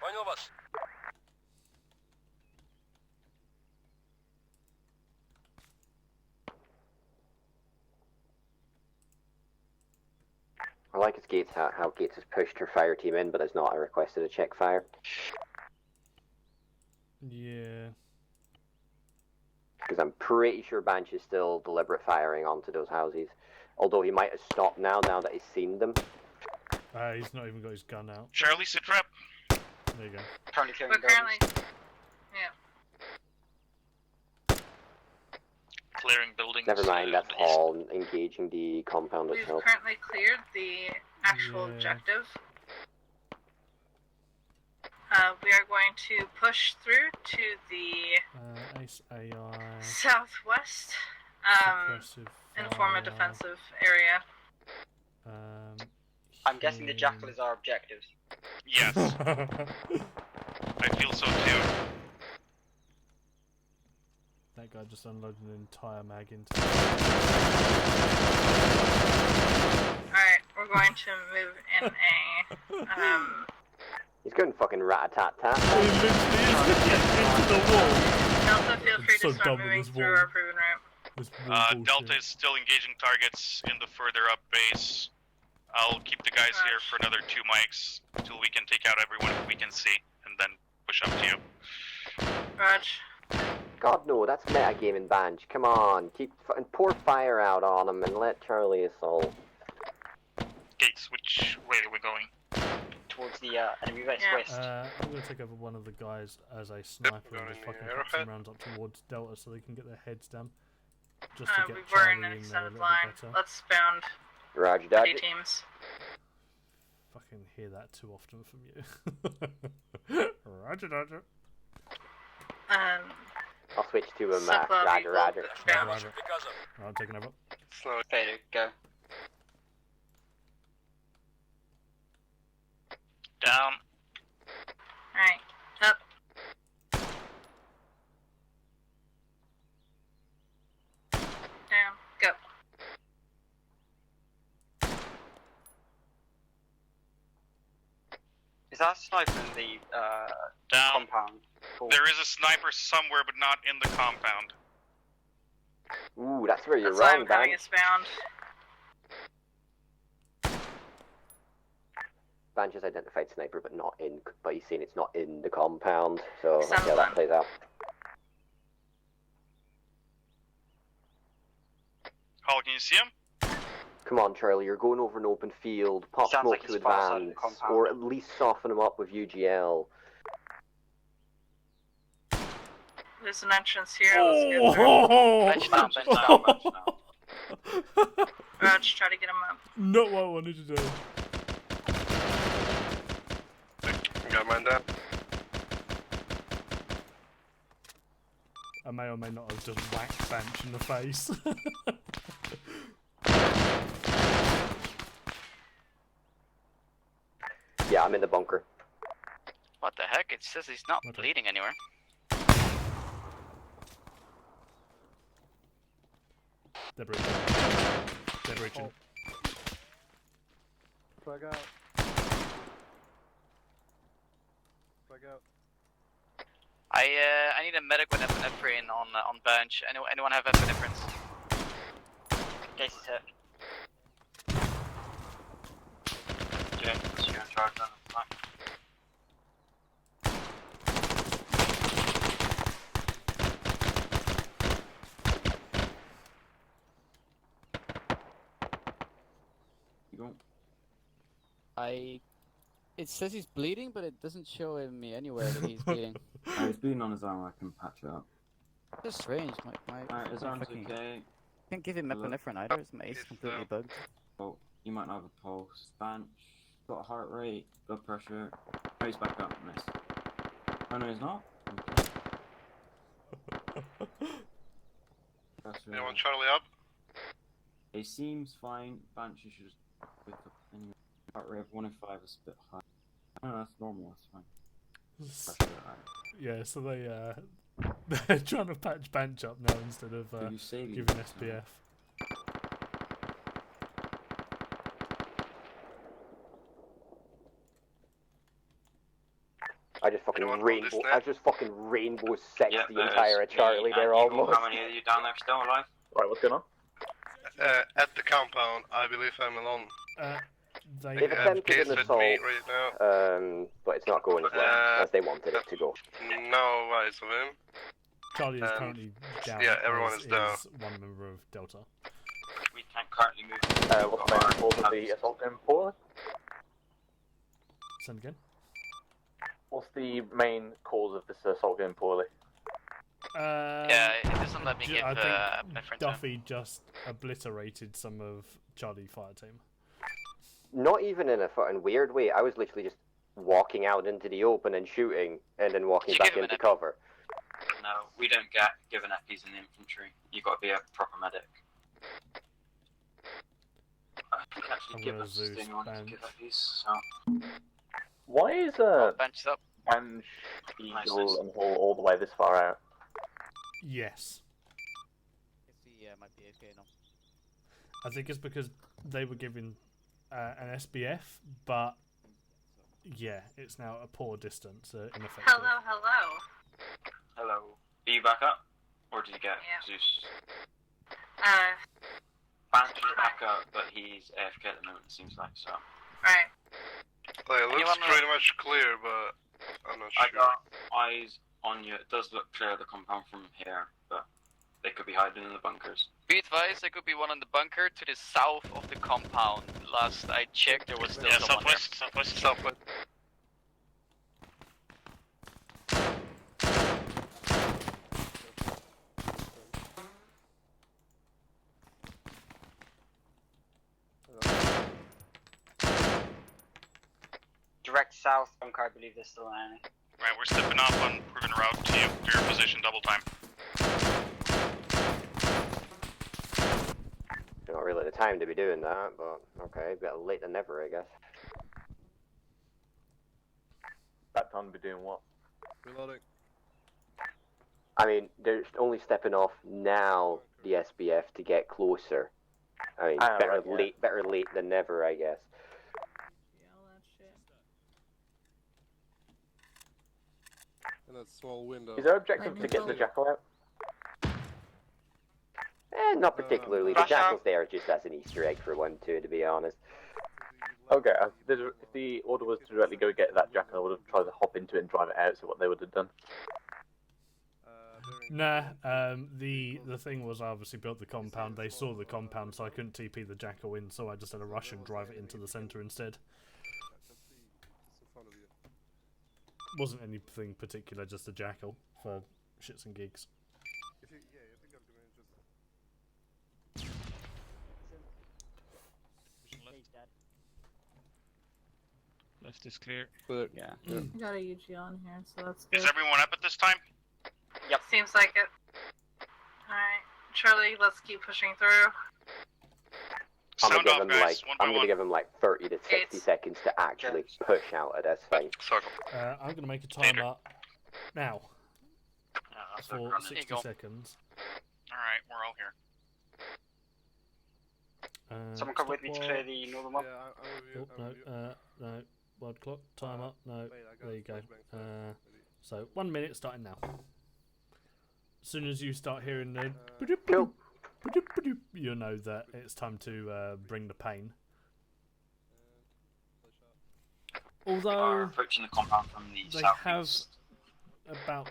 Понял вас. I like his Gates how Gates has pushed her fire team in, but has not requested a check fire. Yeah. Because I'm pretty sure Banch is still deliberate firing onto those houses. Although he might have stopped now that he's seen them. He's not even got his gun out. Charlie, sit rep. There you go. Currently We're currently... Yeah. Clearing buildings. Never mind, that's Hall engaging the compound We've itself. currently cleared the actual objective. We are going to push through to the Ace AI. southwest and form a defensive area. I'm guessing the Jackal is our objective. Yes. I feel so too. That guy just unloaded an entire mag into... Alright, we're going to move in a... He's going fucking rat-a-tat-tat. He literally is into the wall. Delta, feel free to start moving through our proven route. Delta is still engaging targets in the further up base. I'll keep the guys here for another 2 mics until we can take out everyone we can see, and then push up to you. Raj. God no, that's metagaming Banch. Come on, and pour fire out on him and let Charlie assault. Gates, which way are we going? Towards the enemy base west. I'm gonna take over one of the guys as a sniper and just fucking put some rounds up towards Delta so they can get their heads down. Just to get we were Charlie in an in there a extended little line. bit better. Let's bound Roger that. teams. Fucking hear that too often from you. Roger, Roger. I'll switch to him, Roger. Roger, Roger. I'm taking over. Slow. Fader, go. Down. Alright, up. Down, go. Is that a sniper in the Down. compound? Cool. There is a sniper somewhere, but not in the compound. Ooh, that's where you're That's why wrong, I'm having Banch. us bound. Banch has identified sniper, but not in. But he's saying it's not in the compound. So let's see how that plays out. Hall, can you see him? Come on, Charlie, you're going over an open field. Pop Sounds smoke like to he's far outside of the advance, compound. or at least soften him up with UGL. There's an entrance here. Let's get through. Bench down, bench down, bench down. Roach, try to get him up. Not what I wanted to do. Got mine down. I may or may not have just whacked Banch in the face. Yeah, I'm in the bunker. What the heck? It says he's not bleeding anywhere. They're breaching. They're breaching. Plug out. Plug out. I need a medic with epinephrine on bench. Anyone have epinephrines? Case is hit. James, you're in charge on the flank. It says he's bleeding, but it doesn't show me anywhere that he's bleeding. He's bleeding on his arm. I can patch it up. That's strange. Alright, his arm's okay. Can't give him epinephrine either. His mace completely bugged. Oh, you might not have a pulse. Banch, got a heart rate, blood pressure. Oh, he's back up. Nice. Oh no, he's not. Anyone Charlie up? He seems fine. Banch, you should just wake up anyway. Heart rate of 105 is a bit high. Oh, that's normal. That's fine. Pressure, alright. Yeah, so they're trying to patch Banch up now instead of giving SPF. I just fucking rainbow sexed the entire Charlie there almost. How many of you down there still alive? Right, what's going on? At the compound, I believe I'm alone. They've attempted an assault, but it's not going as well as they wanted it to go. No eyes of him. Charlie is currently down. Yeah, everyone as is down. One member of Delta. We can't currently move. What's the main cause of the assault in Poorly? Send again. What's the main cause of this assault in Poorly? Yeah, it doesn't let me give I epinephrine think to him. Duffy just obliterated some of Charlie fire team. Not even in a fucking weird way. I was literally just walking out into the open and shooting, and then walking back into cover. No, we don't get given EPIs in the infantry. You've got to be a proper medic. I think actually give us the only one to give EPIs, so... Why is Bench up. Banch, Eagle, and Hall all the way this far out? Yes. He might be okay now. I think it's because they were given an SBF, but yeah, it's now a poor distance ineffective. Hello. Hello. Are you back up? Or did you get Zeus? Banch is back up, but he's AFK at the moment, it seems like, so... Right. It looks pretty much clear, but I'm not sure. I got eyes on you. It does look clear, the compound from here, but they could be hiding in the bunkers. Be advised, there could be one in the bunker to the south of the compound. Last I checked, there was still someone southwest. Direct south bunker, I believe there's still an enemy. Right, we're stepping off on proven route to you for your position double time. Not really the time to be doing that, but okay, better late than never, I guess. That time to be doing what? Reloading. I mean, they're only stepping off now, the SBF, to get closer. I mean, better late than never, I guess. In that small window. Is there objective to get the jackal out? Not particularly. The jackal's there just as an Easter egg for 1-2, to be honest. Okay, if the order was to directly go get that jackal, I would have tried to hop into it and drive it out, so what they would have done. Nah, the thing was I obviously built the compound, they saw the compound, so I couldn't TP the jackal in, so I just had to rush and drive it into the centre instead. Wasn't anything particular, just a jackal for shits and gigs. Left is clear. But yeah. I got a UG on here, so that's good. Is everyone up at this time? Yep. Seems like it. Alright, Charlie, let's keep pushing through. I'm Sound gonna off, give him guys. like One by one. 30 to 60 seconds to actually push out of this thing. I'm gonna make a timer now for There you 60 go. seconds. Alright, we're all here. Someone come with me to clear the northern one. No, world clock, timer, no, there you go. So 1 minute starting now. As soon as you start hearing the you know that it's time to bring the pain. Although approaching the compound from the they southeast. have about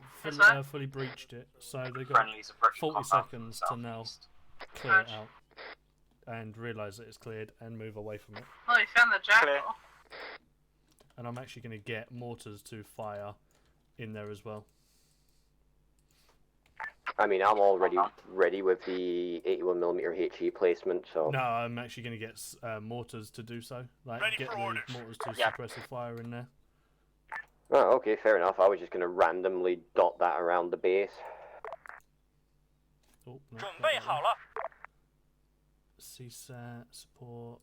fully breached it, so they've got Friendlies approaching 40 compound seconds from to the now southeast. clear it out and realise that it's cleared and move away from it. Oh, we found the jackal. And I'm actually going to get mortars to fire in there as well. I mean, I'm already ready with the 81mm HE placement, so... No, I'm actually going to get mortars to do so. Like, get the mortars to suppress the fire in there. Oh, okay, fair enough. I was just going to randomly dot that around the base. Oh, no, 准备好了。 CSAT support.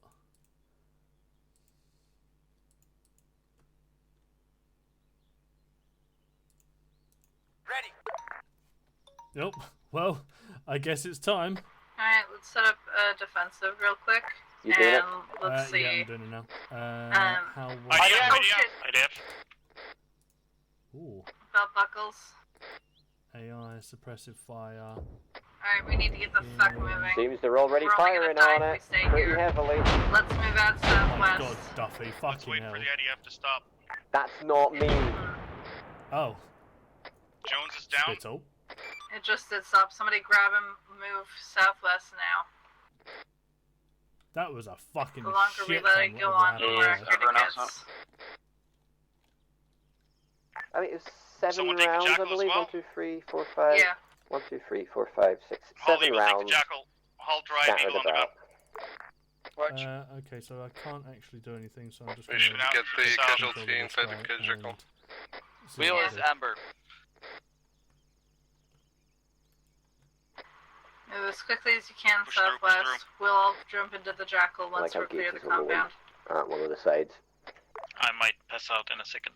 Ready. Nope. Well, I guess it's time. Alright, let's set up a defensive real quick. You doing it? Let's see. Yeah, I'm doing it now. How was IDF. Ooh. Belt buckles. AI suppressive fire. Alright, we need to get the fuck moving. Seems they're already We're only firing gonna die on if it we stay pretty here. heavily. Let's move out Oh my southwest. god, Duffy, fucking Wait hell. for the IDF to stop. That's not me. Oh. Jones is down. Spittle. It just did stop. Somebody grab him, move southwest now. That was a fucking The longer we shit let ton it go whatever on, the happened more there. accurate it gets. I mean, it was 7 Someone take the rounds, I jackal as believe. well? 1, 2, 3, 4, 5. Yeah. 1, 2, 3, 4, 5, 6, Hall 7 Eagle, take the rounds jackal. Hall drive scattered Eagle on the about. gun. Okay, so I can't actually do anything, so I'm just We going should to get the casualty inside the jackal. Wheel is amber. Move as quickly as you can Push through, push southwest. We'll all jump into the jackal I once like how we're clear the gauges are lowered compound. at one of the sides. I might pass out in a second.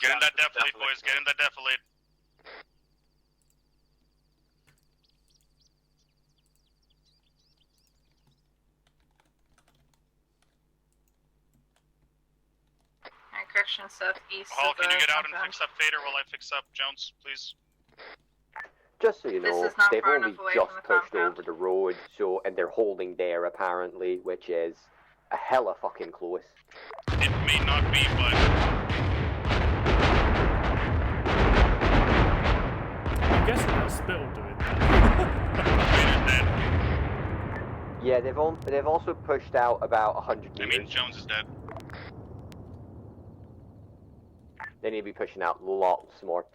Get in that defilade, boys. Get in that defilade. Alright, correction, southeast Hall, of can the you get out and compound. fix up Fader while I fix up Jones, please? Just so you This know, is not they've far only enough away just from the pushed compound. over the road, so and they're holding there apparently, which is a hella fucking close. It may not be, but I'm guessing that's Spittle doing that. Fader's dead. Yeah, they've also pushed out about 100 I meters. mean, Jones is dead. They need to be pushing out lots more.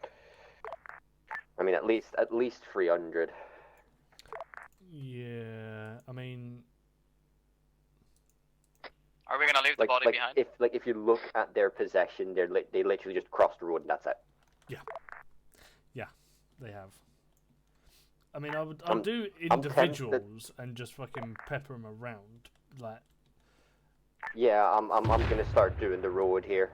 I mean, at least 300. Yeah, I mean... Are we gonna leave the body behind? If you look at their possession, they literally just crossed the road and that's it. Yeah, they have. I mean, I'll I'm do tempted- individuals and just fucking pepper them around, like... Yeah, I'm gonna start doing the road here.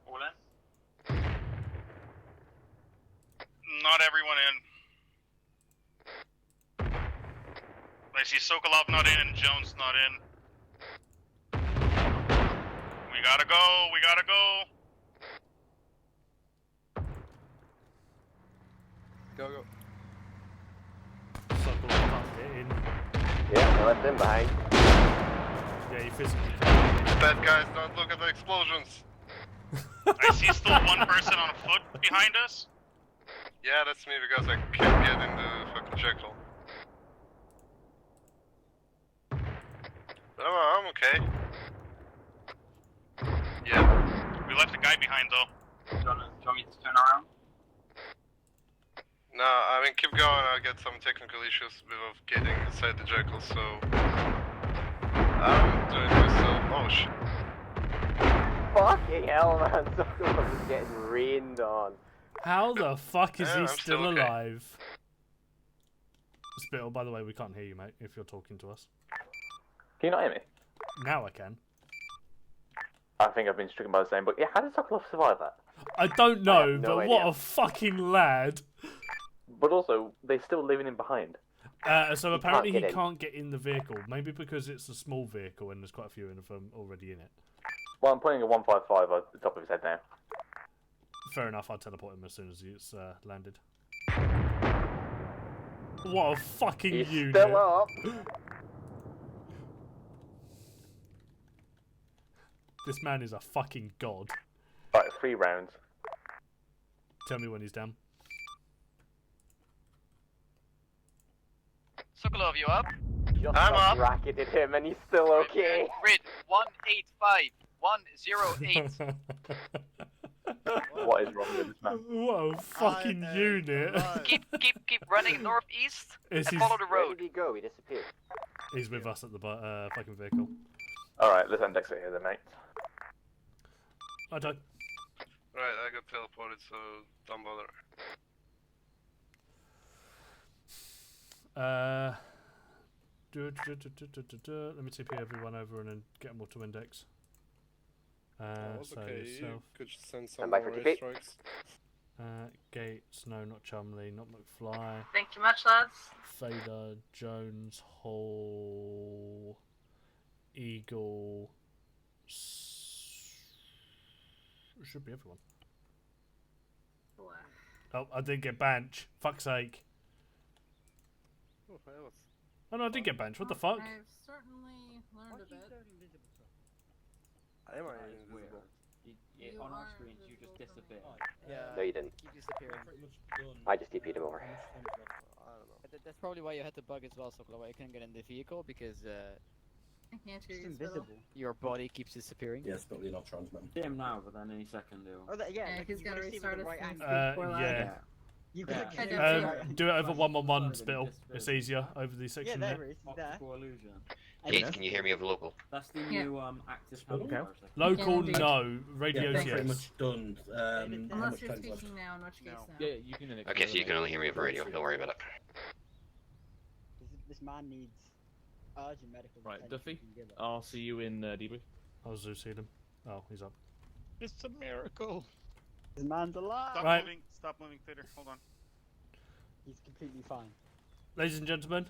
All in? Not everyone in. I see Sokolov not in and Jones not in. We gotta go, we gotta go. Go, go. I left him behind. Yeah, you physically can't. Bad guys, don't look at the explosions. I see still one person on foot behind us. Yeah, that's me because I can't get in the fucking jackal. Oh, I'm okay. Yeah. We left a guy behind though. Do you want me to turn around? No, I mean, keep going, I'll get some technical issues with getting inside the jackal, so... I'm doing it myself. Oh shit. Fucking hell, man. Someone was getting rained on. How the fuck is Yeah, he I'm still still okay. alive? Spittle, by the way, we can't hear you, mate, if you're talking to us. Can you not hear me? Now I can. I think I've been stricken by the same, but yeah, how did Sokolov survive that? I don't know, no but idea. what a fucking lad. But also, they're still leaving him behind. So apparently he get in. can't get in the vehicle. Maybe because it's a small vehicle and there's quite a few of them already in it. Well, I'm putting a 155 at the top of his head now. Fair enough, I'll teleport him as soon as it's landed. What a fucking He's unit. still up. This man is a fucking god. Right, 3 rounds. Tell me when he's down. Sokolov, you up? Just I'm up. bracketed him and he's still okay. Grid 185 108. What is wrong with this man? What a fucking unit. Keep running northeast Is and he- follow the Where road. did he go? He disappeared. He's with us at the fucking vehicle. Alright, let's index it here then, mate. I don't. Right, I got teleported, so don't bother. Let me TP everyone over and then get them all to index. That's So okay. yourself. You could send I'm some back more for TP. airstrikes. Gates, no, not Chumley, not McFly. Thank you much, lads. Fader, Jones, Hall, Eagle. Should be everyone. Oh, I didn't get Banch. Fuck's sake. Oh, hell. Oh no, I did get Banch. What the fuck? I've certainly learned a bit. I am invisible. On our screens, you just disappear. Yeah. No, you didn't. Keep disappearing. I just TP'd him over. That's probably why you had to bug as well, Sokolov. Why you couldn't get in the vehicle because I can't hear it's you, invisible. Your body keeps disappearing. Yes, but we're not transmitting. See him now, but then any second he'll. Oh, Yeah, like, he's you gotta gotta see restart with his the right thing angle. before yeah. landing. You Yeah. could get Do it over 111 Spittle. It's easier over the Yeah, section there there. it is. There. Optical illusion. Gates, can you hear me over local? That's the Yeah. new active Okay. power. Local, indeed. no. Radios, Yeah, pretty yes. much done. How Unless much you're time's left? speaking now, in which case No. no. Yeah, you can. Okay, so you can only hear me over radio. Don't worry about it. This man needs urgent medical Right, attention Duffy. from Gibber. I'll see you in debrief. I'll ZooSeed him. Oh, he's up. It's a miracle. This man's alive. Stop Right. moving. Stop moving, Peter. Hold on. He's completely fine. Ladies and gentlemen,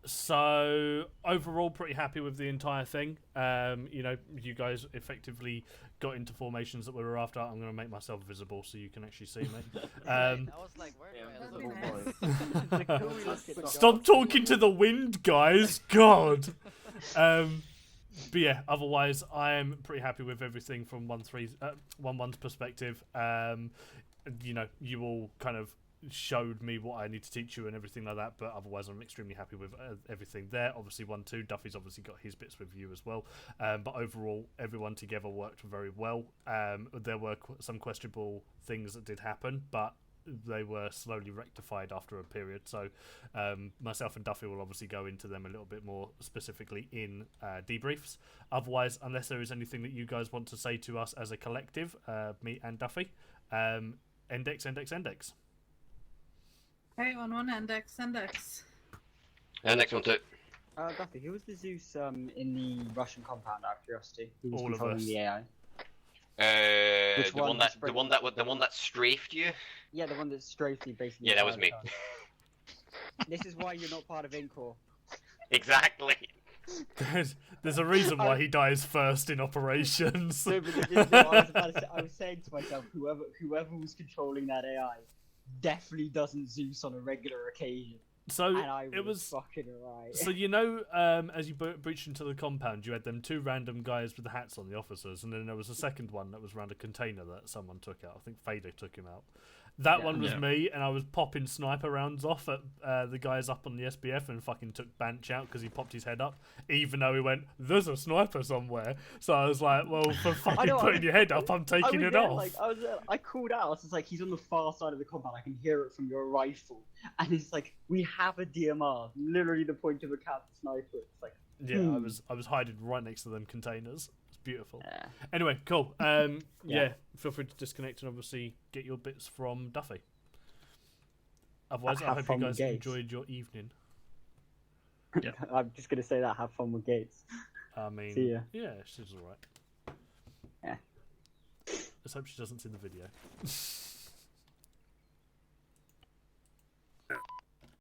so overall pretty happy with the entire thing. You know, you guys effectively got into formations that we were after. I'm going to make myself visible so you can actually see me. I was like, where do I look? Stop talking to the wind, guys. God. But yeah, otherwise I am pretty happy with everything from 1-1's perspective. You know, you all kind of showed me what I need to teach you and everything like that, but otherwise I'm extremely happy with everything there. Obviously 1-2, Duffy's obviously got his bits with you as well, but overall everyone together worked very well. There were some questionable things that did happen, but they were slowly rectified after a period, so myself and Duffy will obviously go into them a little bit more specifically in debriefs. Otherwise, unless there is anything that you guys want to say to us as a collective, me and Duffy, index. Hey, 1-1, index. Next one too. Duffy, who was the Zeus in the Russian compound? Out of curiosity, who was All of controlling us. the AI? The one? one that strafed you. Yeah, the one that strafed you basically. Yeah, that was me. This is why you're not part of Incor. Exactly. There's a reason why he dies first in operations. No, but I was saying to myself, whoever was controlling that AI definitely doesn't Zeus on a regular occasion. So and I it was fucking right. So as you breached into the compound, you had them two random guys with the hats on, the officers, and then there was a second one that was around a container that someone took out. I think Fader took him out. That one was me, and I was popping sniper rounds off at the guys up on the SBF and fucking took Banch out because he popped his head up, even though he went, "There's a sniper somewhere." So I was like, "Well, for fucking putting your head up, I'm taking it off." Like, I called out. It's like, he's on the far side of the compound. I can hear it from your rifle, and it's like, we have a DMR, literally the point of a cat sniper. It's like, yeah, I was hiding right next to them containers. It's beautiful. Anyway, cool. Yeah, feel free to disconnect and obviously get your bits from Duffy. Otherwise, I hope you guys enjoyed your evening. Yeah. I'm just gonna say that. Have fun with Gates. I mean, see ya. Yeah, she's alright. Yeah. Let's hope she doesn't see the video.